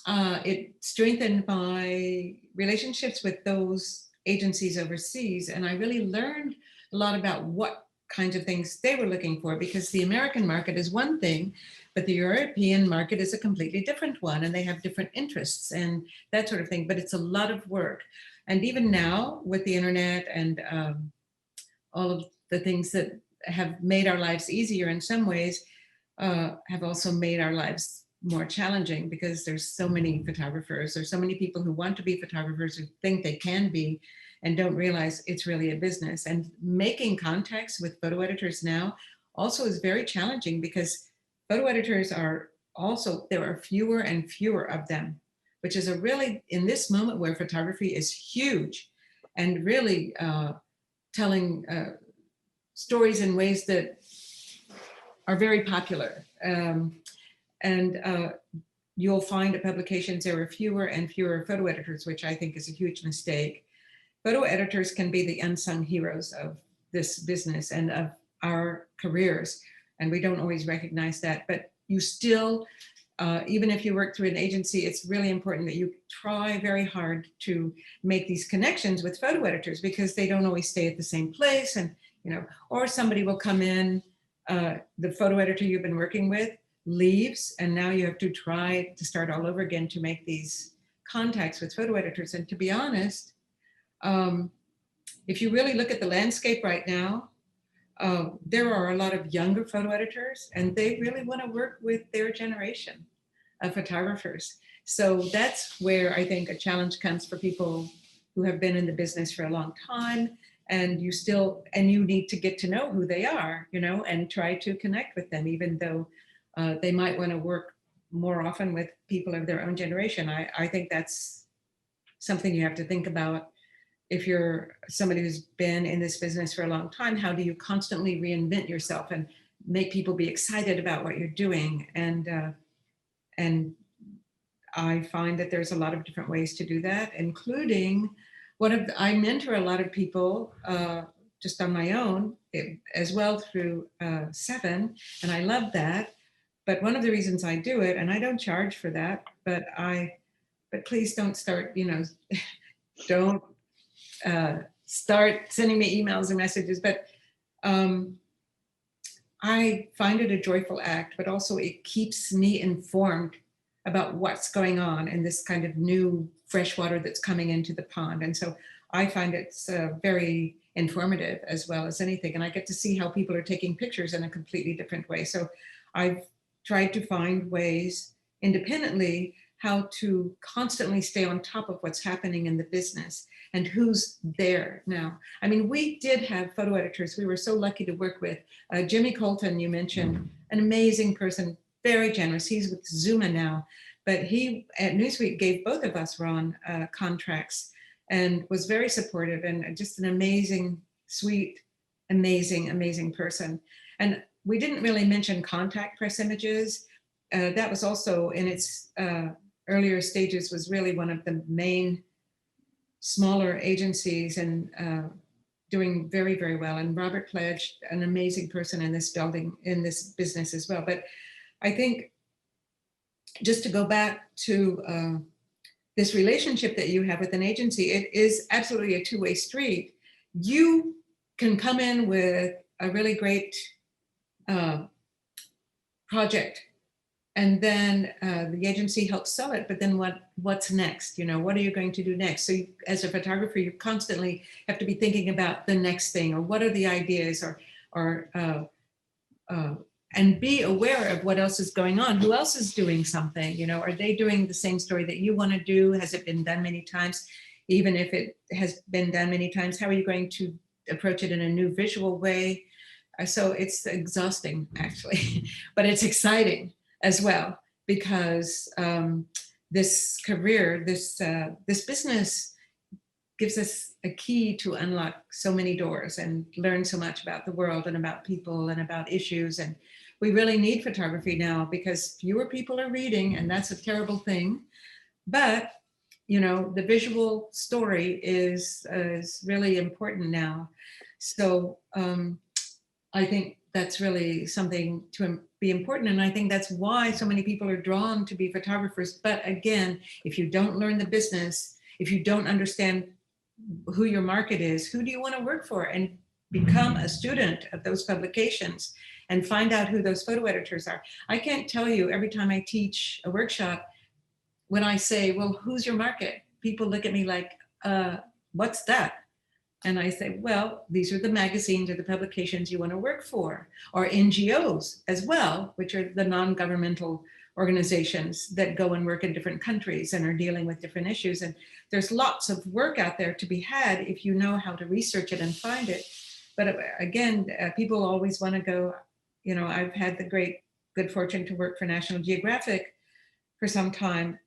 Speaker 3: it strengthened my relationships with those agencies overseas. And I really learned a lot about what kinds of things they were looking for, because the American market is one thing, but the European market is a completely different one, and they have different interests and that sort of thing. But it's a lot of work. And even now with the internet and all of the things that have made our lives easier in some ways, have also made our lives more challenging, because there's so many photographers, there's so many people who want to be photographers, who think they can be, and don't realize it's really a business. And making contacts with photo editors now also is very challenging, because photo editors are also, there are fewer and fewer of them, which is a really, in this moment where photography is huge and really telling stories in ways that are very popular. You'll find at publications there are fewer and fewer photo editors, which I think is a huge mistake. Photo editors can be the unsung heroes of this business and of our careers, and we don't always recognize that. But you still, even if you work through an agency, it's really important that you try very hard to make these connections with photo editors, because they don't always stay at the same place. And, you know, or somebody will come in, the photo editor you've been working with leaves, and now you have to try to start all over again to make these contacts with photo editors. And to be honest, if you really look at the landscape right now, there are a lot of younger photo editors, and they really want to work with their generation of photographers. So that's where I think a challenge comes for people who have been in the business for a long time, and you need to get to know who they are, you know, and try to connect with them, even though they might want to work more often with people of their own generation. I think that's something you have to think about. If you're somebody who's been in this business for a long time, how do you constantly reinvent yourself and make people be excited about what you're doing? And I find that there's a lot of different ways to do that, including I mentor a lot of people just on my own, as well through Seven, and I love that. But one of the reasons I do it, and I don't charge for that, but please don't start, you know, don't start sending me emails and messages, but I find it a joyful act, but also it keeps me informed about what's going on in this kind of new fresh water that's coming into the pond. And so I find it's very informative as well as anything. And I get to see how people are taking pictures in a completely different way. So I've tried to find ways independently how to constantly stay on top of what's happening in the business and who's there now. I mean, we did have photo editors we were so lucky to work with. Jimmy Colton, you mentioned, an amazing person, very generous. He's with Zuma now, but he at Newsweek gave both of us, Ron, contracts, and was very supportive, and just an amazing, sweet, amazing person. And we didn't really mention Contact Press Images. That was also in its earlier stages, was really one of the main smaller agencies, and doing very, very well. And Robert Pledge, an amazing person in this business as well. But I think just to go back to this relationship that you have with an agency, it is absolutely a two-way street. You can come in with a really great project and then the agency helps sell it. But then what's next? You know, what are you going to do next? So you, as a photographer, you constantly have to be thinking about the next thing, or what are the ideas, or and be aware of what else is going on. Who else is doing something? You know, are they doing the same story that you want to do? Has it been done many times? Even if it has been done many times, how are you going to approach it in a new visual way? So it's exhausting, actually, but it's exciting as well, because this career, this business gives us a key to unlock so many doors and learn so much about the world and about people and about issues. And we really need photography now, because fewer people are reading, and that's a terrible thing. But you know, the visual story is really important now. So I think that's really something to be important. And I think that's why so many people are drawn to be photographers. But again, if you don't learn the business, if you don't understand who your market is, who do you want to work for, and become a student of those publications and find out who those photo editors are. I can't tell you, every time I teach a workshop, when I say, well, who's your market? People look at me like, what's that? And I say, well, these are the magazines or the publications you want to work for, or NGOs as well, which are the non-governmental organizations that go and work in different countries and are dealing with different issues. And there's lots of work out there to be had if you know how to research it and find it. But again, people always want to go, you know, I've had the good fortune to work for National Geographic for some time.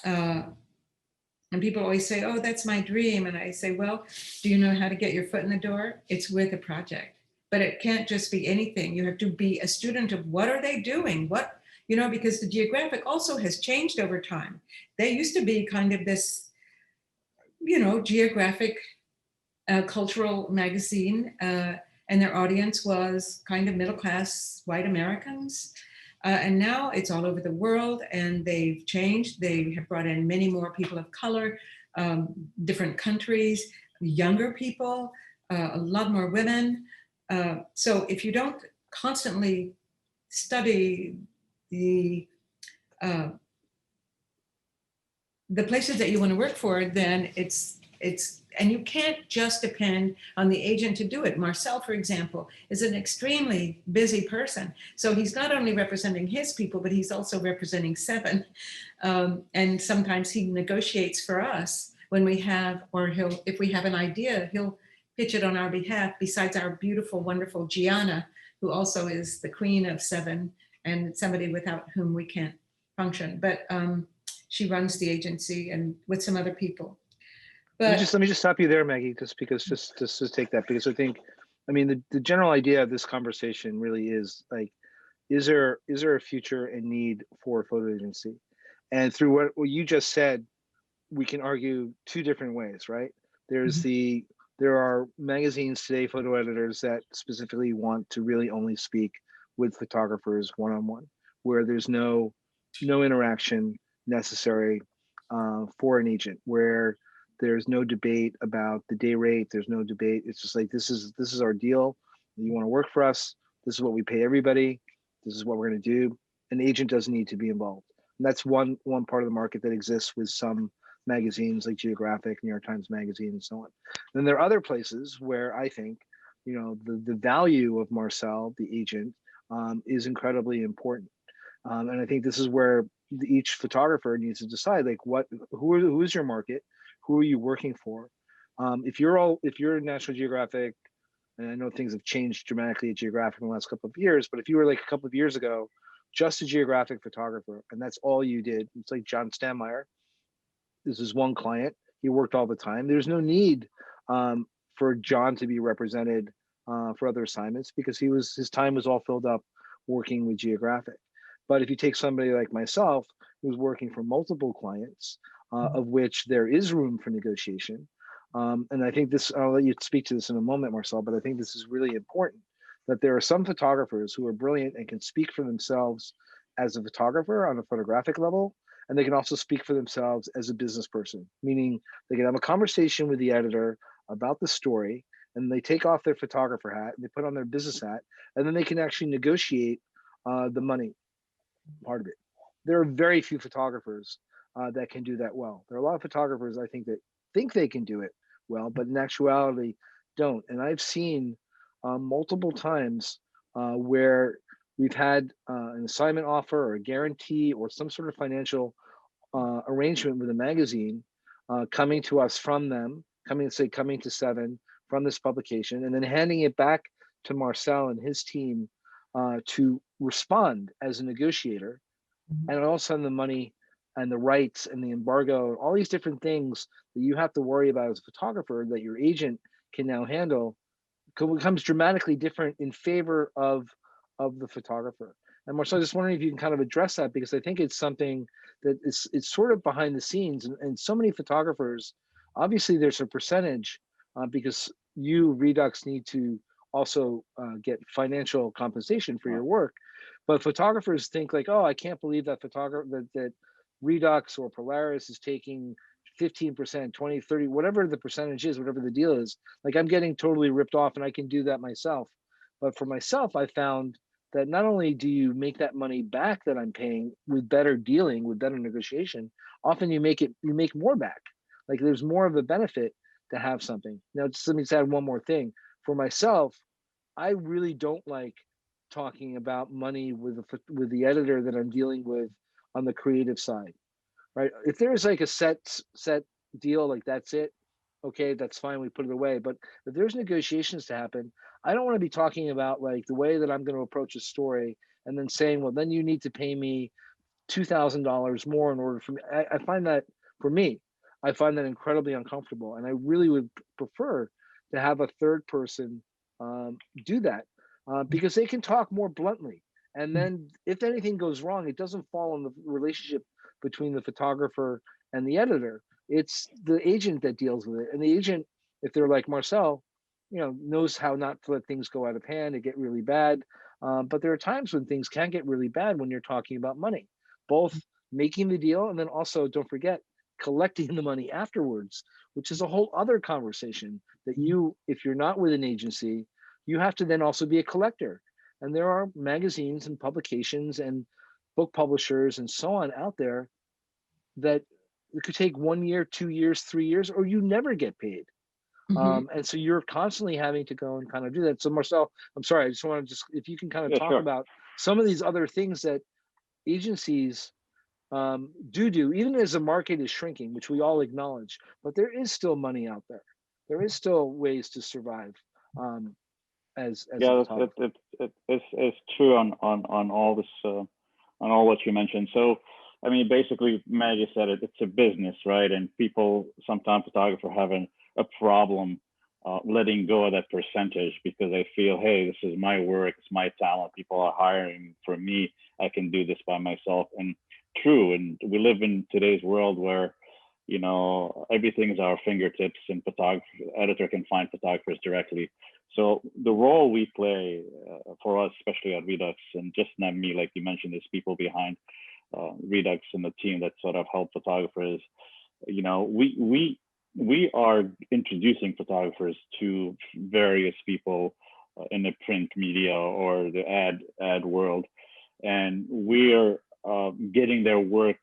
Speaker 3: And people always say, oh, that's my dream. And I say, well, do you know how to get your foot in the door? It's with a project. But it can't just be anything. You have to be a student of what are they doing? What, you know, because the Geographic also has changed over time. They used to be kind of this, you know, geographic cultural magazine, and their audience was kind of middle-class white Americans. And now it's all over the world, and they've changed. They have brought in many more people of color, different countries, younger people, a lot more women. So if you don't constantly study the places that you want to work for, then it's and you can't just depend on the agent to do it. Marcel, for example, is an extremely busy person. So he's not only representing his people, but he's also representing 7. And sometimes he negotiates for us when we have, or if we have an idea, he'll pitch it on our behalf, besides our beautiful, wonderful Gianna, who also is the queen of 7 and somebody without whom we can't function. But she runs the agency and with some other people. But
Speaker 1: let me just stop you there, Maggie, just to take that, because I think, I mean, the general idea of this conversation really is like, is there a future and need for a photo agency? And through what you just said, we can argue 2 different ways, right? There's there are magazines today, photo editors, that specifically want to really only speak with photographers one-on-one, where there's no interaction necessary for an agent, where there's no debate about the day rate. There's no debate. It's just like, this is our deal. You want to work for us? This is what we pay everybody. This is what we're going to do. An agent doesn't need to be involved. And that's one part of the market that exists with some magazines like Geographic, New York Times Magazine, and so on. Then there are other places where I think, you know, the value of Marcel, the agent, is incredibly important. And I think this is where each photographer needs to decide, like, who is your market? Who are you working for? If you're National Geographic, and I know things have changed dramatically at Geographic in the last couple of years, but if you were like a couple of years ago, just a Geographic photographer, and that's all you did, it's like John Stanmeyer. This is one client. He worked all the time. There's no need for John to be represented for other assignments, because his time was all filled up working with Geographic. But if you take somebody like myself, who's working for multiple clients, of which there is room for negotiation. And I think I'll let you speak to this in a moment, Marcel, but I think this is really important, that there are some photographers who are brilliant and can speak for themselves as a photographer on a photographic level, and they can also speak for themselves as a business person, meaning they can have a conversation with the editor about the story, and they take off their photographer hat and they put on their business hat, and then they can actually negotiate the money. part of it. There are very few photographers that can do that well. There are a lot of photographers I think they can do it well, but in actuality don't. And I've seen multiple times where we've had an assignment offer or a guarantee or some sort of financial arrangement with a magazine coming to us from them, coming to Seven from this publication, and then handing it back to Marcel and his team to respond as a negotiator, and all of a sudden the money and the rights and the embargo and all these different things that you have to worry about as a photographer that your agent can now handle becomes dramatically different in favor of the photographer. And Marcel, just wondering if you can kind of address that, because I think it's something that it's sort of behind the scenes, and so many photographers, obviously there's a percentage because you Redux need to also get financial compensation for your work, but photographers think like, oh, I can't believe that that Redux or Polaris is taking 15%, 20, 30, whatever the percentage is, whatever the deal is, like I'm getting totally ripped off and I can do that myself. But for myself, I found that not only do you make that money back that I'm paying with better dealing, with better negotiation, often you make more back. Like there's more of a benefit to have something. Now, just let me just add one more thing. For myself, I really don't like talking about money with the editor that I'm dealing with on the creative side, right? If there's like a set deal, like that's it, okay, that's fine, we put it away. But if there's negotiations to happen, I don't want to be talking about like the way that I'm going to approach a story and then saying, well, then you need to pay me $2,000 more in order for me. I find that, for me, I find that incredibly uncomfortable, and I really would prefer to have a third person do that because they can talk more bluntly. And then if anything goes wrong, it doesn't fall on the relationship between the photographer and the editor. It's the agent that deals with it, and the agent, if they're like Marcel, knows how not to let things go out of hand and get really bad. But there are times when things can get really bad when you're talking about money, both making the deal and then also, don't forget, collecting the money afterwards, which is a whole other conversation that if you're not with an agency, you have to then also be a collector. And there are magazines and publications and book publishers and so on out there that it could take 1 year, 2 years, 3 years, or you never get paid. And so you're constantly having to go and kind of do that. So Marcel, I'm sorry, I just want to if you can kind of talk
Speaker 2: sure.
Speaker 1: about some of these other things that agencies do, even as the market is shrinking, which we all acknowledge, but there is still money out there. There is still ways to survive as a photographer.
Speaker 2: It's true on all this, on all what you mentioned. So, I mean, basically, Maggie said it, it's a business, right? And people, sometimes photographers have a problem letting go of that percentage because they feel, hey, this is my work, it's my talent, people are hiring for me, I can do this by myself. And true, and we live in today's world where, everything is our fingertips, and editor can find photographers directly. So the role we play for us, especially at Redux, and just not me, like you mentioned, there's people behind Redux and the team that sort of help photographers. We are introducing photographers to various people in the print media or the ad world, and we're getting their work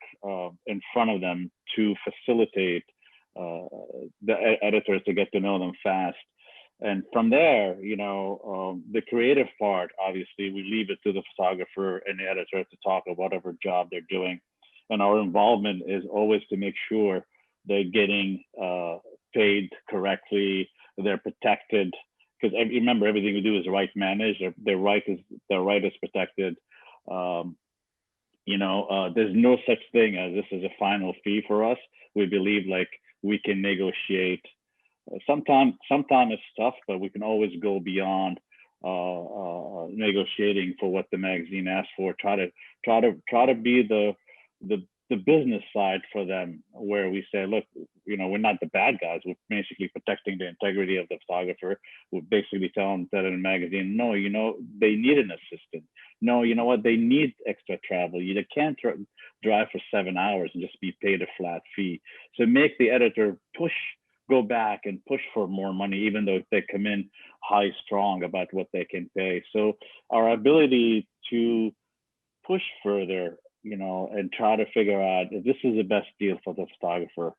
Speaker 2: in front of them to facilitate the editors to get to know them fast. And from there, the creative part, obviously, we leave it to the photographer and the editor to talk about whatever job they're doing. And our involvement is always to make sure they're getting paid correctly, they're protected. Because remember, everything we do is right managed. Their right is protected. There's no such thing as this is a final fee for us. We believe like we can negotiate. Sometimes it's tough, but we can always go beyond negotiating for what the magazine asks for. Try to be the business side for them, where we say, look, we're not the bad guys. We're basically protecting the integrity of the photographer. We're basically telling that in a magazine, no, they need an assistant. No, you know what? They need extra travel. They can't drive for 7 hours and just be paid a flat fee. So make the editor go back and push for more money, even though they come in high strong about what they can pay. So our ability to push further, and try to figure out if this is the best deal for the photographer.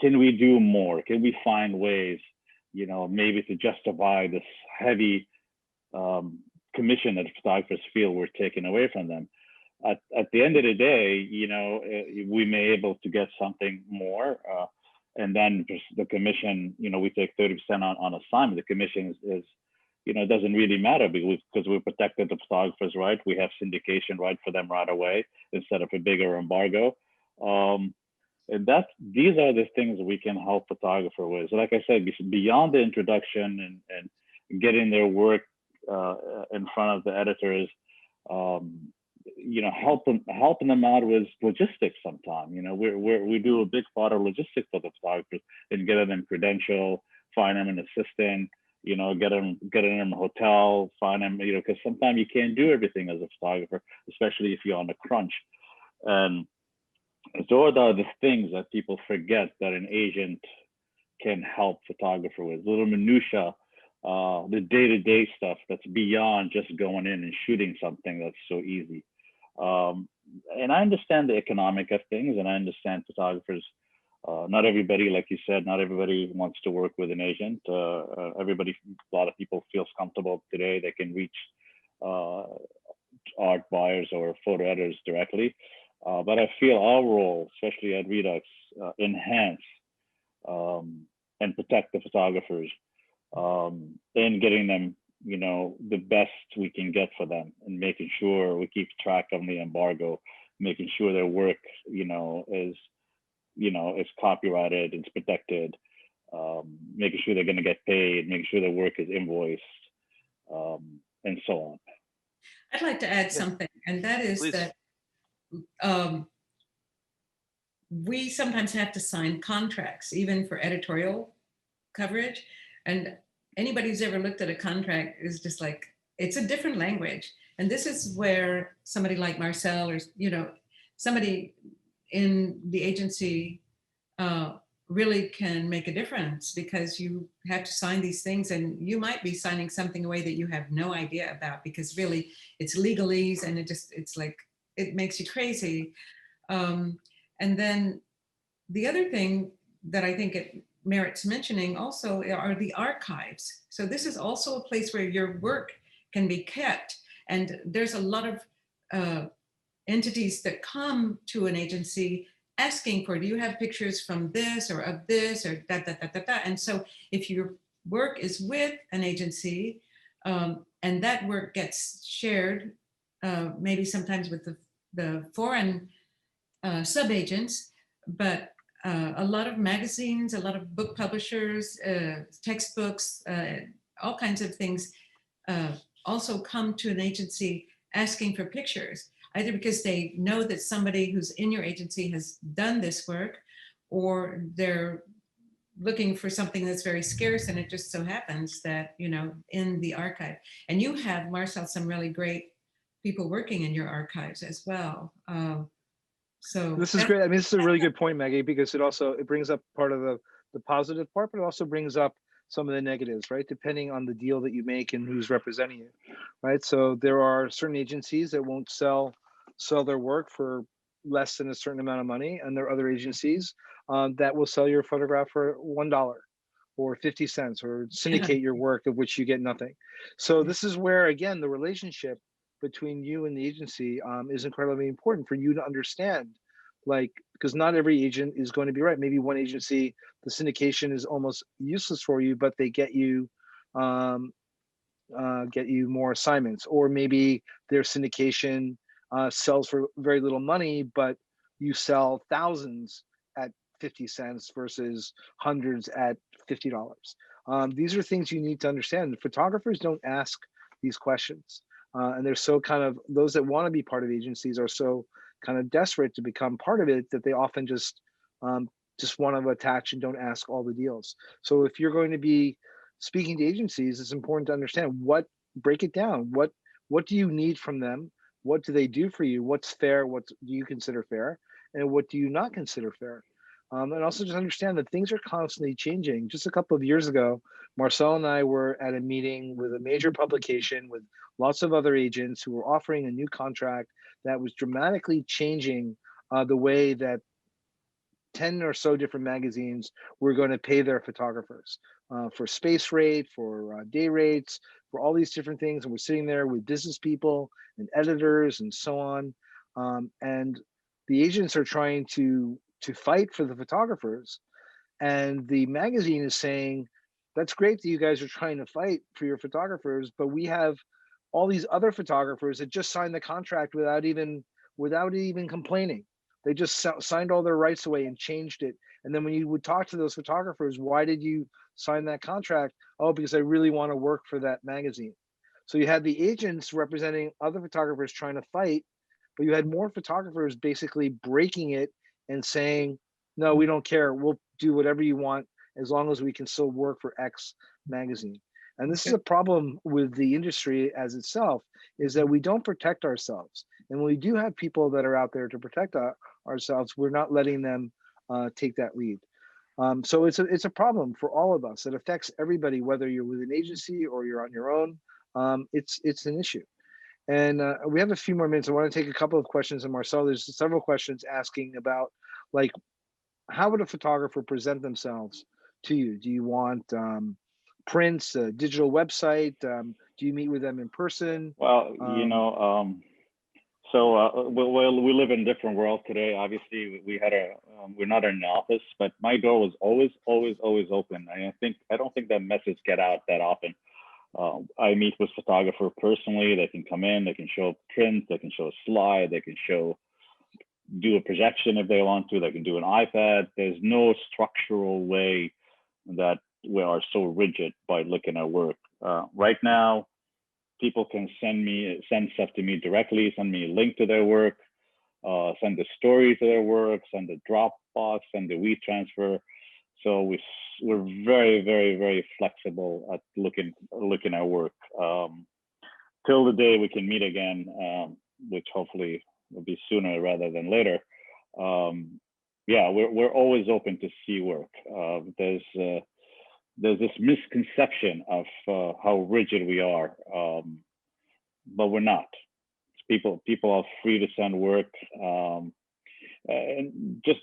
Speaker 2: Can we do more? Can we find ways, maybe to justify this heavy commission that photographers feel we're taking away from them? At the end of the day, we may be able to get something more. And then the commission, we take 30% on assignment. The commission is doesn't really matter because we protected the photographers, right? We have syndication right for them right away instead of a bigger embargo. And these are the things that we can help photographer with. So like I said, beyond the introduction and getting their work in front of the editors, helping them out with logistics sometime. We do a big part of logistics for the photographers and getting them credential, find them an assistant, getting them a hotel, find them, because sometimes you can't do everything as a photographer, especially if you're on a crunch. And those are the things that people forget that an agent can help photographer with, little minutia, the day-to-day stuff that's beyond just going in and shooting something that's so easy. And I understand the economic of things, and I understand photographers. Not everybody, like you said, not everybody wants to work with an agent. A lot of people feels comfortable today. They can reach art buyers or photo editors directly. But I feel our role, especially at Redux, enhance and protect the photographers and getting them, the best we can get for them, and making sure we keep track of the embargo, making sure their work, is copyrighted, it's protected, making sure they're going to get paid, making sure their work is invoiced, and so on.
Speaker 3: I'd like to add something, and that is
Speaker 1: Please.
Speaker 3: that we sometimes have to sign contracts, even for editorial coverage. And anybody who's ever looked at a contract is just like, it's a different language. And this is where somebody like Marcel or, somebody in the agency really can make a difference, because you have to sign these things, and you might be signing something away that you have no idea about, because really it's legalese, and it's like, it makes you crazy. And then the other thing that I think it merits mentioning also are the archives. So this is also a place where your work can be kept. And there's a lot of entities that come to an agency asking for, do you have pictures from this or of this or that. And so if your work is with an agency and that work gets shared, maybe sometimes with the foreign sub-agents, but a lot of magazines, a lot of book publishers, textbooks, all kinds of things also come to an agency asking for pictures, either because they know that somebody who's in your agency has done this work, or they're looking for something that's very scarce, and it just so happens that, in the archive. And you have, Marcel, some really great people working in your archives as well. So
Speaker 1: this is great. I mean, this is a really good point, Maggie, because it brings up part of the positive part, but it also brings up some of the negatives, right? Depending on the deal that you make and who's representing you, right? So there are certain agencies that won't sell their work for less than a certain amount of money, and there are other agencies that will sell your photograph for $1 or 50 cents, or syndicate your work, of which you get nothing. So this is where, again, the relationship between you and the agency is incredibly important for you to understand, because not every agent is going to be right. Maybe one agency, the syndication is almost useless for you, but they get you more assignments, or maybe their syndication sells for very little money, but you sell thousands at 50 cents versus hundreds at $50. These are things you need to understand. Photographers don't ask these questions. And they're so those that want to be part of agencies are so kind of desperate to become part of it that they often just want to attach and don't ask all the deals. So if you're going to be speaking to agencies, it's important to understand break it down. What do you need from them? What do they do for you? What's fair? What do you consider fair? And what do you not consider fair? And also just understand that things are constantly changing. Just a couple of years ago, Marcel and I were at a meeting with a major publication with lots of other agents who were offering a new contract that was dramatically changing the way that 10 or so different magazines were going to pay their photographers for space rate, for day rates, for all these different things. And we're sitting there with business people and editors and so on. And the agents are trying to fight for the photographers. And the magazine is saying, that's great that you guys are trying to fight for your photographers, but we have all these other photographers that just signed the contract without even complaining. They just signed all their rights away and changed it. And then when you would talk to those photographers, why did you sign that contract? Oh, because I really want to work for that magazine. So you had the agents representing other photographers trying to fight, but you had more photographers basically breaking it and saying, no, we don't care. We'll do whatever you want as long as we can still work for X magazine. And this is a problem with the industry as itself, is that we don't protect ourselves. And when we do have people that are out there to protect ourselves, we're not letting them take that lead. So it's a problem for all of us. It affects everybody, whether you're with an agency or you're on your own. It's an issue. And we have a few more minutes. I want to take a couple of questions. And Marcel, there's several questions asking about, like, how would a photographer present themselves to you? Do you want prints, a digital website? Do you meet with them in person?
Speaker 2: Well, well, we live in a different world today. Obviously, we're not in an office, but my door was always open. I don't think that message get out that often. I meet with photographer personally. They can come in, they can show prints, they can show a slide, they can do a projection if they want to, they can do an iPad. There's no structural way that we are so rigid by looking at work. Right now, people can send stuff to me directly, send me a link to their work, send the story to their work, send the Dropbox, send the WeTransfer. So we're very, very, very flexible at looking at work till the day we can meet again, which hopefully will be sooner rather than later. Yeah, we're always open to see work. There's this misconception of how rigid we are, but we're not. People are free to send work. And just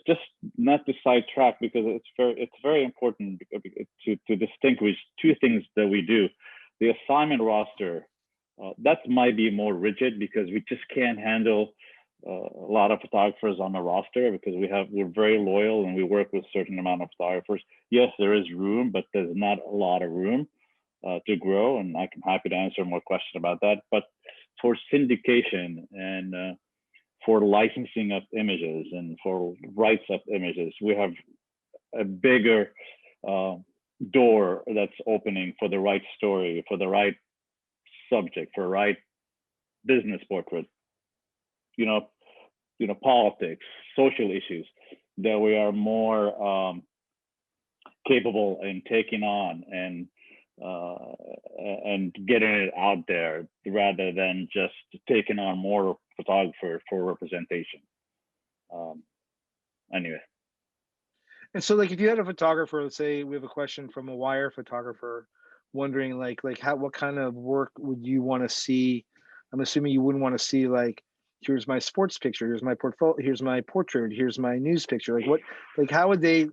Speaker 2: not to sidetrack, because it's very important to distinguish two things that we do. The assignment roster, that might be more rigid because we just can't handle a lot of photographers on the roster, because we're very loyal and we work with a certain amount of photographers. Yes, there is room, but there's not a lot of room to grow, and I'm happy to answer more questions about that. But for syndication and for licensing of images and for rights of images, we have a bigger door that's opening for the right story, for the right subject, for right business portrait, politics, social issues, that we are more capable in taking on and getting it out there, rather than just taking on more photographer for representation. Anyway.
Speaker 1: And so, like, if you had a photographer, let's say we have a question from a wire photographer wondering like what kind of work would you want to see? I'm assuming you wouldn't want to see, like, here's my sports picture, here's my portfolio, here's my portrait, here's my news picture. How would they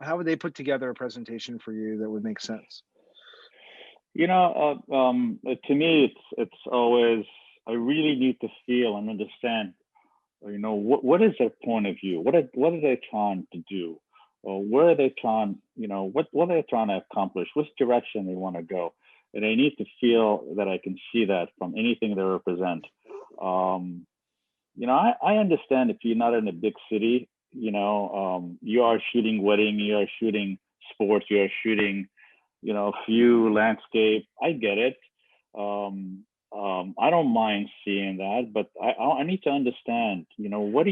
Speaker 1: how would they put together a presentation for you that would make sense?
Speaker 2: To me, it's always, I really need to feel and understand, what is their point of view? What are they trying to do? Or where are they trying, what are they trying to accomplish? Which direction they want to go? And I need to feel that I can see that from anything they represent. I understand if you're not in a big city, you are shooting wedding, you are shooting sports, you are shooting, a few landscape. I get it. I don't mind seeing that, but I need to understand, what do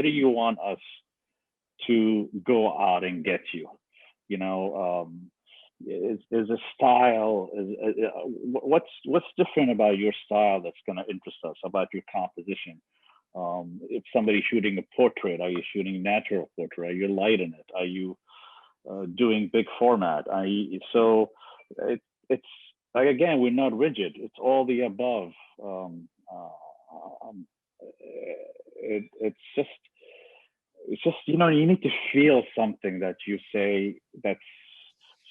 Speaker 2: you want us to go out and get you? Is a style, what's different about your style that's going to interest us, about your composition? If somebody's shooting a portrait, are you shooting natural portrait? Are you lighting it? Are you doing big format? So it's like, again, we're not rigid. It's all the above. It's just, you know, you need to feel something that you say,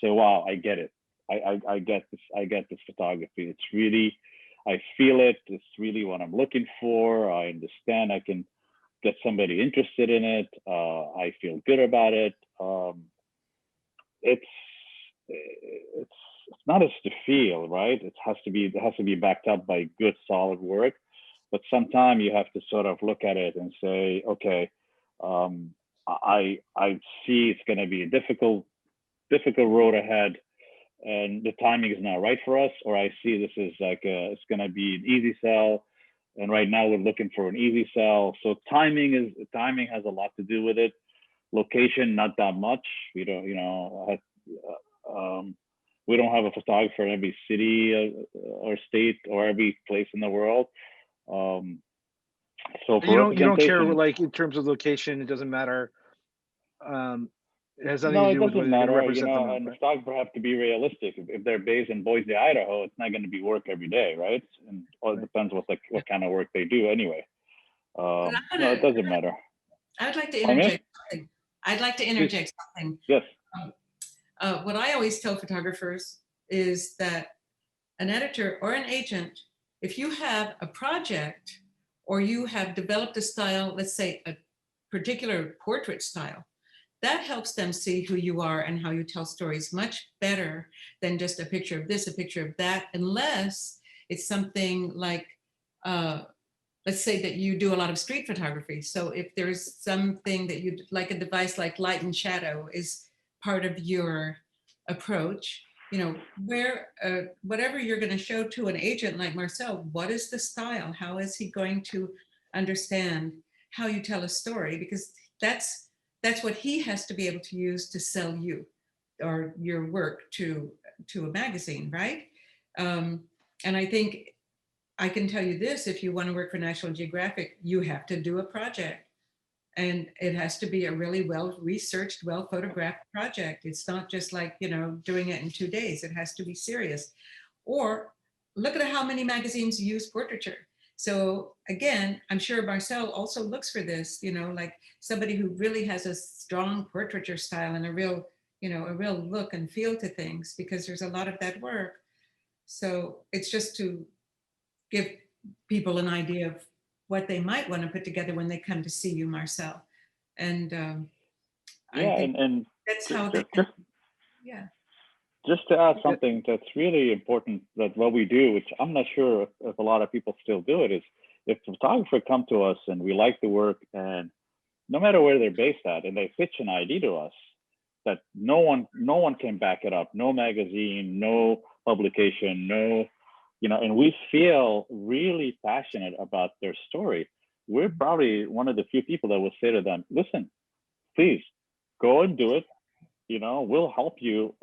Speaker 2: wow, I get it. I get this. I get this photography. It's really, I feel it. It's really what I'm looking for. I understand. I can get somebody interested in it. I feel good about it. It's not just to feel, right? It has to be backed up by good, solid work. But sometimes you have to sort of look at it and say, okay, I see it's going to be a difficult road ahead, and the timing is not right for us. Or I see this is like it's going to be an easy sell, and right now we're looking for an easy sell. So timing has a lot to do with it. Location, not that much. We don't, you know, we don't have a photographer in every city or state or every place in the world. So
Speaker 1: you don't care, like, in terms of location, it doesn't matter. It has nothing to do with whether you represent them.
Speaker 2: And the photographer have to be realistic. If they're based in Boise, Idaho, it's not going to be work every day, right? And it depends what kind of work they do anyway. No, it doesn't matter.
Speaker 3: I would like to interject something. I'd like to interject something.
Speaker 2: Yes.
Speaker 3: What I always tell photographers is that an editor or an agent, if you have a project or you have developed a style, let's say a particular portrait style, that helps them see who you are and how you tell stories much better than just a picture of this, a picture of that, unless it's something like, let's say that you do a lot of street photography. So if there's something that you like, a device like light and shadow is part of your approach, you know, where whatever you're going to show to an agent like Marcel, what is the style? How is he going to understand how you tell a story? Because that's what he has to be able to use to sell you or your work to a magazine, right? And I think I can tell you this: if you want to work for National Geographic, you have to do a project, and it has to be a really well-researched, well-photographed project. It's not just like, you know, doing it in 2 days. It has to be serious. Or look at how many magazines use portraiture. So again, I'm sure Marcel also looks for this, you know, like somebody who really has a strong portraiture style and a real, you know, a real look and feel to things, because there's a lot of that work. So it's just to give people an idea of what they might want to put together when they come to see you, Marcel. And I think
Speaker 2: and
Speaker 3: that's how they
Speaker 2: can.
Speaker 3: Yeah.
Speaker 2: Just to add something that's really important, that what we do, which I'm not sure if a lot of people still do it, is if the photographer come to us and we like the work, and no matter where they're based at, and they pitch an idea to us that no one can back it up, no magazine, no publication, no, you know, and we feel really passionate about their story, we're probably one of the few people that will say to them, listen, please go and do it. You know, we'll help you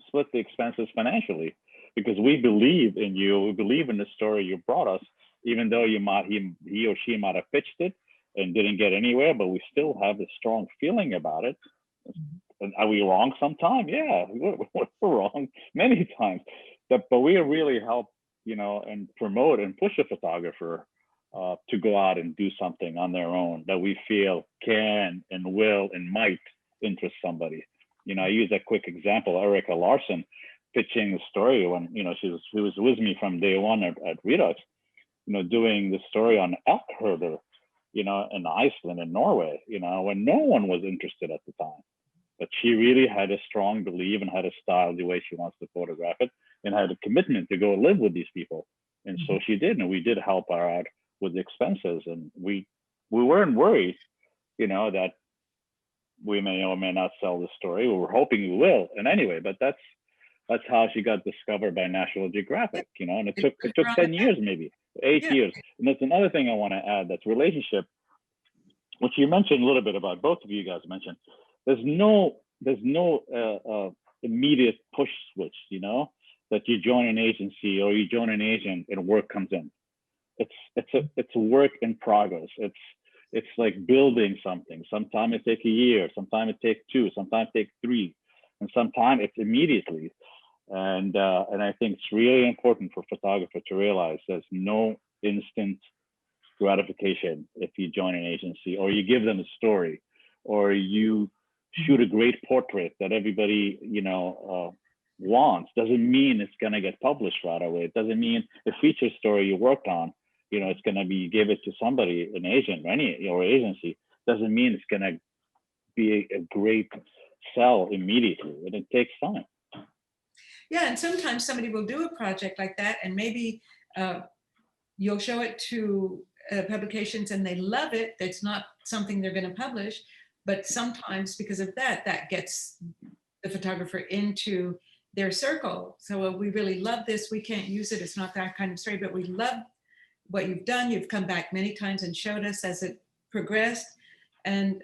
Speaker 2: split the expenses financially, because we believe in you. We believe in the story you brought us, even though he or she might have pitched it and didn't get anywhere, but we still have a strong feeling about it. And are we wrong sometimes? Yeah, we're wrong many times. But we really help, you know, and promote and push a photographer to go out and do something on their own that we feel can and will and might interest somebody. You know, I use a quick example, Erica Larson pitching the story when, you know, she was with me from day one at Redux, you know, doing the story on elk herder, you know, in Iceland and Norway, you know, when no one was interested at the time. But she really had a strong belief and had a style the way she wants to photograph it, and had a commitment to go live with these people. And so she did, and we did help her out with the expenses. And we weren't worried, you know, that we may or may not sell the story. We were hoping we will. And anyway, but that's how she got discovered by National Geographic, you know, and it took 10 years, maybe 8 years. And that's another thing I want to add, that's relationship, which you mentioned a little bit about, both of you guys mentioned. There's no immediate push switch, you know, that you join an agency or you join an agent and work comes in. It's a work in progress. it's like building something. Sometimes it takes a year, sometimes it takes 2, sometimes it takes 3, and sometimes it's immediately. And I think it's really important for photographers to realize there's no instant gratification if you join an agency, or you give them a story, or you shoot a great portrait that everybody wants. Doesn't mean it's going to get published right away. It doesn't mean the feature story you worked on, it's going to be, give it to somebody, an agent, or agency. Doesn't mean it's going to be a great sell immediately, and it takes time.
Speaker 3: Yeah, and sometimes somebody will do a project like that, and maybe you'll show it to publications and they love it. That's not something they're going to publish, but sometimes because of that, that gets the photographer into their circle. So we really love this. We can't use it. It's not that kind of story, but we love what you've done. You've come back many times and showed us as it progressed. And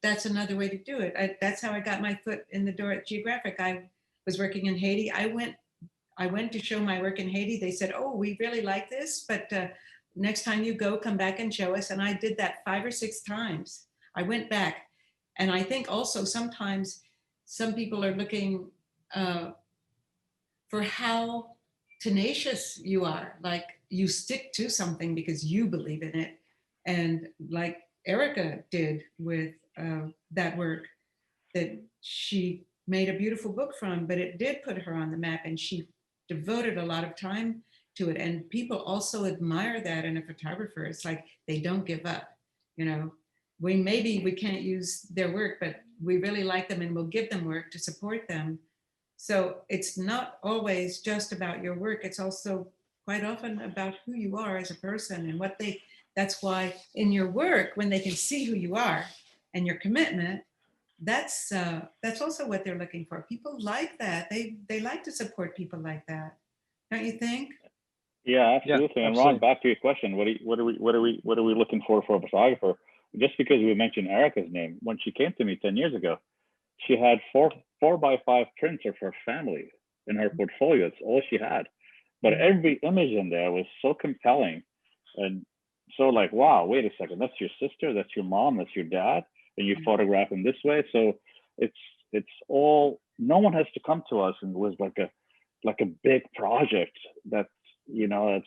Speaker 3: that's another way to do it. That's how I got my foot in the door at Geographic. I was working in Haiti. I went to show my work in Haiti. They said, "Oh, we really like this, but next time you go, come back and show us." And I did that 5 or 6 times. I went back. And I think also sometimes some people are looking for how tenacious you are. Like you stick to something because you believe in it. And like Erica did with that work that she made a beautiful book from, but it did put her on the map, and she devoted a lot of time to it. And people also admire that in a photographer. It's like they don't give up. We can't use their work, but we really like them and we'll give them work to support them. So it's not always just about your work. It's also quite often about who you are as a person and that's why in your work, when they can see who you are and your commitment, that's also what they're looking for. People like that. They like to support people like that. Don't you think?
Speaker 2: Yeah, absolutely.
Speaker 1: Yeah,
Speaker 2: and
Speaker 1: absolutely.
Speaker 2: Ron, back to your question, what are we looking for a photographer? Just because we mentioned Erica's name, when she came to me 10 years ago, she had 4x5 prints of her family in her portfolio. It's all she had. But every image in there was so compelling. And so like, wow, wait a second, that's your sister, that's your mom, that's your dad, and you photograph them this way. So it's all, no one has to come to us and it was like a big project that's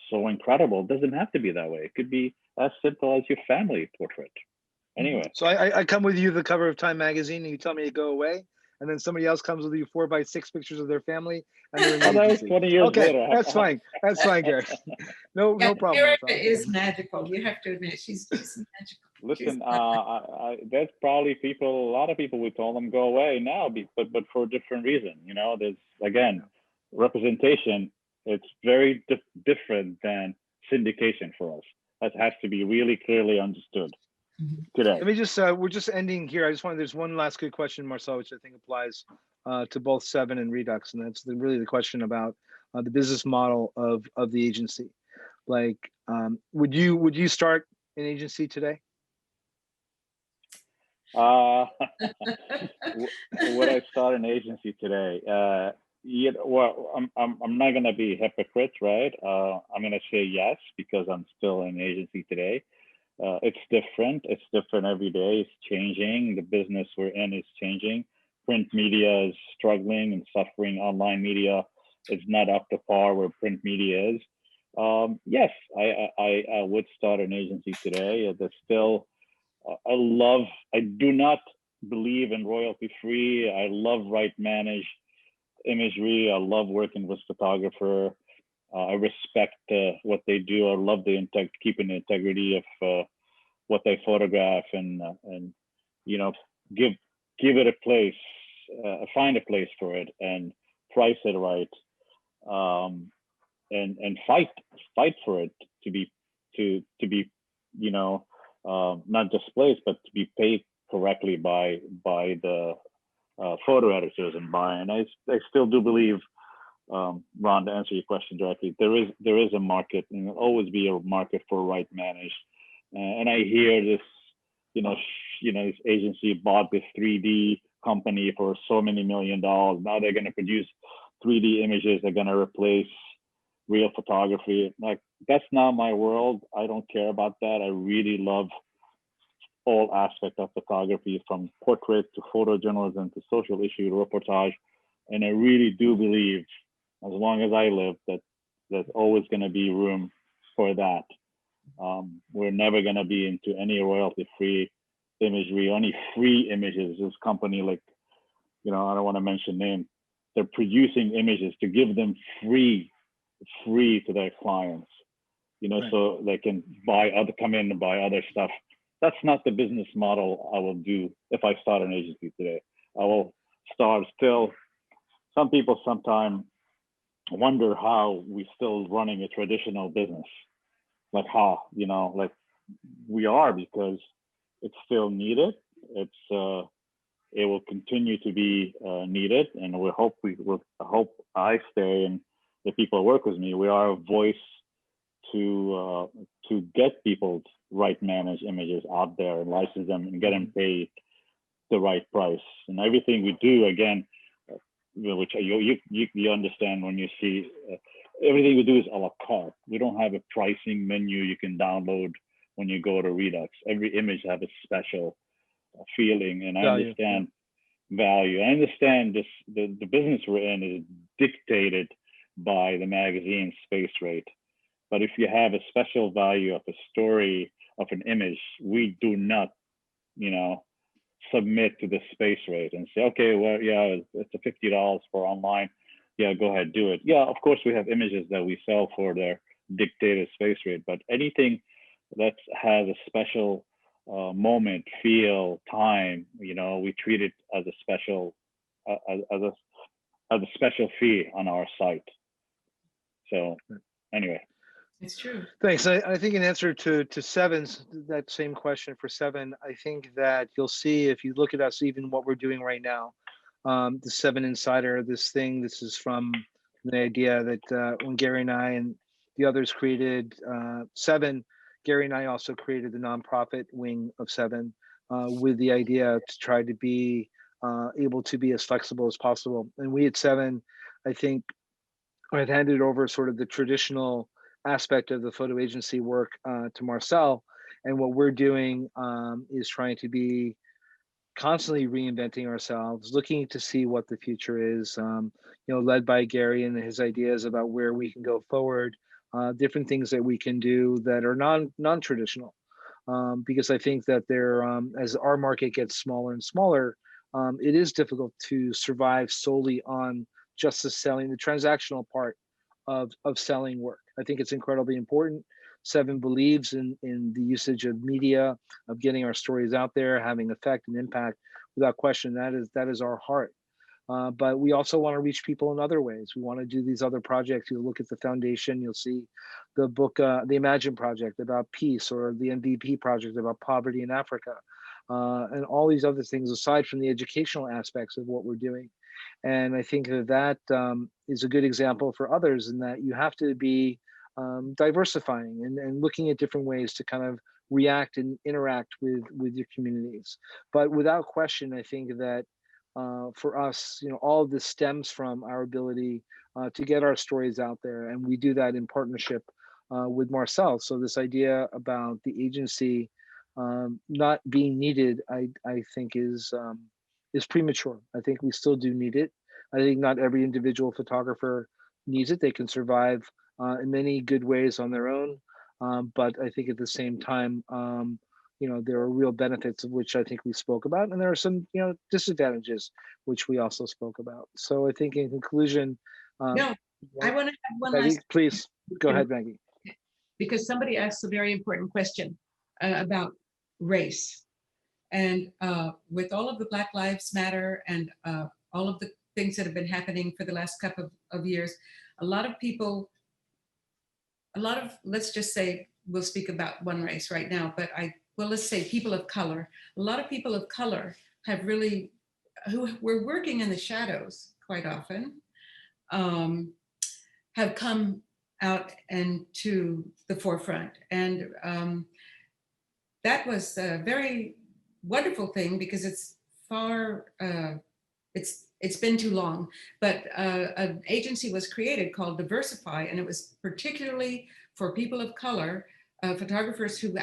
Speaker 2: so incredible. It doesn't have to be that way. It could be as simple as your family portrait. Anyway.
Speaker 1: So I come with you the cover of Time magazine and you tell me to go away, and then somebody else comes with you 4x6 pictures of their family and they're in the
Speaker 2: that was
Speaker 1: agency.
Speaker 2: 20 years
Speaker 1: Okay,
Speaker 2: later.
Speaker 1: that's fine, Gary. No problem.
Speaker 3: Erica is magical. You have to admit, she's magical.
Speaker 2: Listen, there's probably a lot of people, we told them go away now, but for a different reason. There's, again, representation. It's very different than syndication for us. That has to be really clearly understood today.
Speaker 1: Let me just, we're just ending here. There's one last good question, Marcel, which I think applies to both 7 and Redux. And that's really the question about the business model of the agency. Like, would you start an agency today?
Speaker 2: Would I start an agency today? Well, I'm not gonna be a hypocrite, right? I'm gonna say yes because I'm still in agency today. It's different. It's different every day. It's changing. The business we're in is changing. Print media is struggling and suffering. Online media is not up to par where print media is. Yes, I would start an agency today. There's still, I do not believe in royalty free. I love right managed imagery. I love working with photographer. I respect what they do. I love keeping the integrity of what they photograph and give it a place, find a place for it and price it right, and fight for it to be not just placed but to be paid correctly by the photo editors and I still do believe, Ron, to answer your question directly, there is a market, and there'll always be a market for right managed. And I hear this, this agency bought this 3D company for so many $1 million. Now they're going to produce 3D images. They're going to replace real photography. Like, that's not my world. I don't care about that. I really love all aspects of photography, from portrait to photojournalism to social issue to reportage. And I really do believe, as long as I live, that there's always going to be room for that. We're never going to be into any royalty-free imagery, only free images. This company, like, I don't want to mention name, they're producing images to give them free to their clients, right. So they can come in and buy other stuff. That's not the business model I will do if I start an agency today. I will start still. Some people sometimes wonder how we still running a traditional business. Like how, like we are, because it's still needed. It will continue to be needed, and I hope I stay, and the people who work with me, we are a voice to get people's right managed images out there and license them and get them paid the right price. And everything we do, again, which you understand when you see everything we do is a la carte. We don't have a pricing menu you can download when you go to Redux. Every image has a special feeling, and I understand value. I understand this. The business we're in is dictated by the magazine space rate. But if you have a special value of a story of an image, we do not, submit to the space rate and say, okay, well, yeah, it's a $50 for online. Yeah, go ahead, do it. Yeah, of course, we have images that we sell for their dictated space rate, but anything that has a special moment, feel, time, we treat it as a special, as a special fee on our site. So anyway.
Speaker 3: It's true.
Speaker 1: Thanks. I think in answer to Seven's, that same question for Seven, I think that you'll see, if you look at us, even what we're doing right now, the Seven Insider, this is from the idea that when Gary and I and the others created Seven, Gary and I also created the nonprofit wing of Seven with the idea to try to be able to be as flexible as possible. And we at Seven, I think, I've handed over sort of the traditional aspect of the photo agency work to Marcel, and what we're doing is trying to be constantly reinventing ourselves, looking to see what the future is, led by Gary and his ideas about where we can go forward, different things that we can do that are non-traditional, because I think that as our market gets smaller and smaller, it is difficult to survive solely on just the transactional part of selling work. I think it's incredibly important. Seven believes in the usage of media, of getting our stories out there, having effect and impact. Without question, that is our heart. But we also want to reach people in other ways. We want to do these other projects. You look at the foundation, you'll see the book, the Imagine Project about peace, or the MVP project about poverty in Africa, and all these other things aside from the educational aspects of what we're doing. And I think that is a good example for others, in that you have to be diversifying and looking at different ways to kind of react and interact with your communities. But without question, I think that for us, all of this stems from our ability to get our stories out there, and we do that in partnership with Marcel. So this idea about the agency not being needed, I think is premature. I think we still do need it. I think not every individual photographer needs it. They can survive in many good ways on their own. But I think at the same time, there are real benefits of which I think we spoke about, and there are some, disadvantages which we also spoke about. So I think in conclusion,
Speaker 3: no, I want to have one
Speaker 1: Maggie,
Speaker 3: last.
Speaker 1: please go ahead, Maggie.
Speaker 3: Because somebody asked a very important question about race. And with all of the Black Lives Matter and all of the things that have been happening for the last couple of years, a lot of, let's just say, we'll speak about one race right now, but let's say people of color. A lot of people of color have really, who were working in the shadows quite often, have come out and to the forefront. And that was a very wonderful thing, because it's it's been too long, but an agency was created called Diversify, and it was particularly for people of color photographers who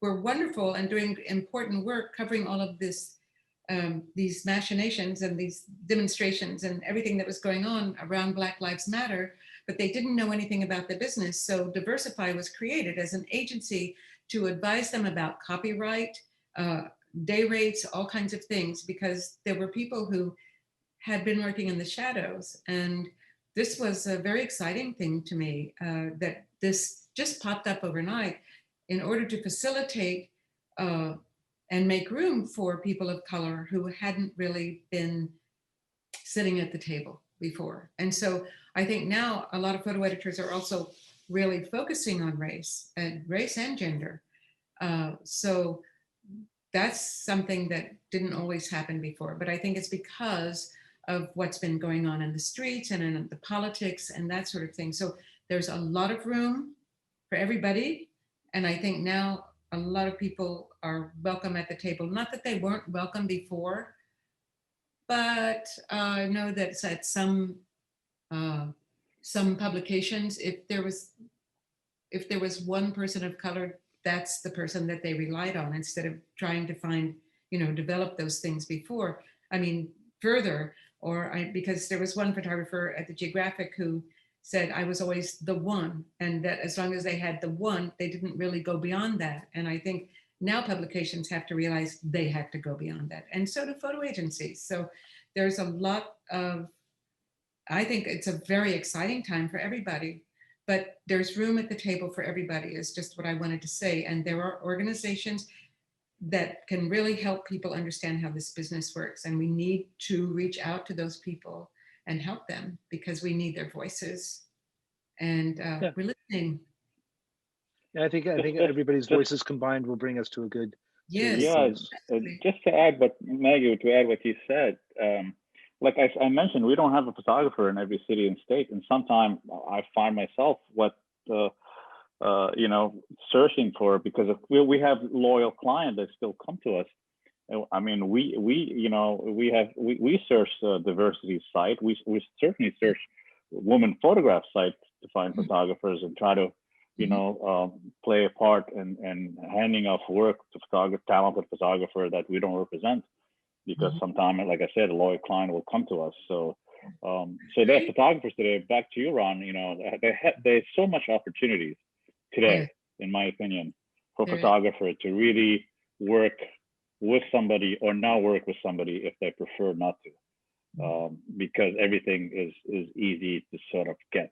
Speaker 3: were wonderful and doing important work covering all of this, these machinations and these demonstrations and everything that was going on around Black Lives Matter, but they didn't know anything about the business. So Diversify was created as an agency to advise them about copyright, day rates, all kinds of things, because there were people who had been working in the shadows. And this was a very exciting thing to me, that this just popped up overnight in order to facilitate and make room for people of color who hadn't really been sitting at the table before. And so I think now a lot of photo editors are also really focusing on race and gender. So that's something that didn't always happen before, but I think it's because of what's been going on in the streets and in the politics and that sort of thing. So there's a lot of room for everybody. And I think now a lot of people are welcome at the table. Not that they weren't welcome before, but I know that at some publications, if there was one person of color, that's the person that they relied on instead of trying to find, develop those things before. I mean, further, because there was one photographer at the Geographic who said I was always the one, and that as long as they had the one, they didn't really go beyond that. And I think now publications have to realize they have to go beyond that, and so do photo agencies. So there's a lot of, I think it's a very exciting time for everybody, but there's room at the table for everybody is just what I wanted to say. And there are organizations that can really help people understand how this business works. And we need to reach out to those people and help them because we need their voices. And we're listening.
Speaker 1: Yeah, I think everybody's voices combined will bring us to a good.
Speaker 3: Yes.
Speaker 2: Yeah, just to add what Maggie, what you said, like I mentioned, we don't have a photographer in every city and state, and sometimes I find myself searching for, because we have loyal clients that still come to us. I mean, we search the diversity site. We certainly search women photograph sites to find photographers and try to play a part in handing off work to talented photographer that we don't represent, because sometimes, like I said, a loyal client will come to us. So there's photographers today. Back to you, Ron. There's so much opportunities today, in my opinion, for photographer to really work with somebody or not work with somebody if they prefer not to, because everything is easy to sort of get.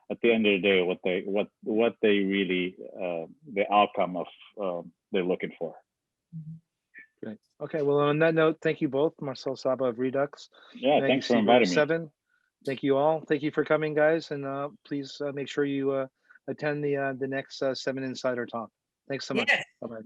Speaker 2: At the end of the day, what they really the outcome of they're looking for.
Speaker 1: Great. Okay. Well, on that note, thank you both, Marcel Saba of Redux.
Speaker 2: Yeah,
Speaker 1: Maggie
Speaker 2: thanks for
Speaker 1: Steber
Speaker 2: inviting
Speaker 1: of
Speaker 2: me.
Speaker 1: 7. Thank you all. Thank you for coming, guys, and please make sure you attend the next 7 Insider Talk. Thanks so much.
Speaker 3: Yes.
Speaker 1: Bye bye.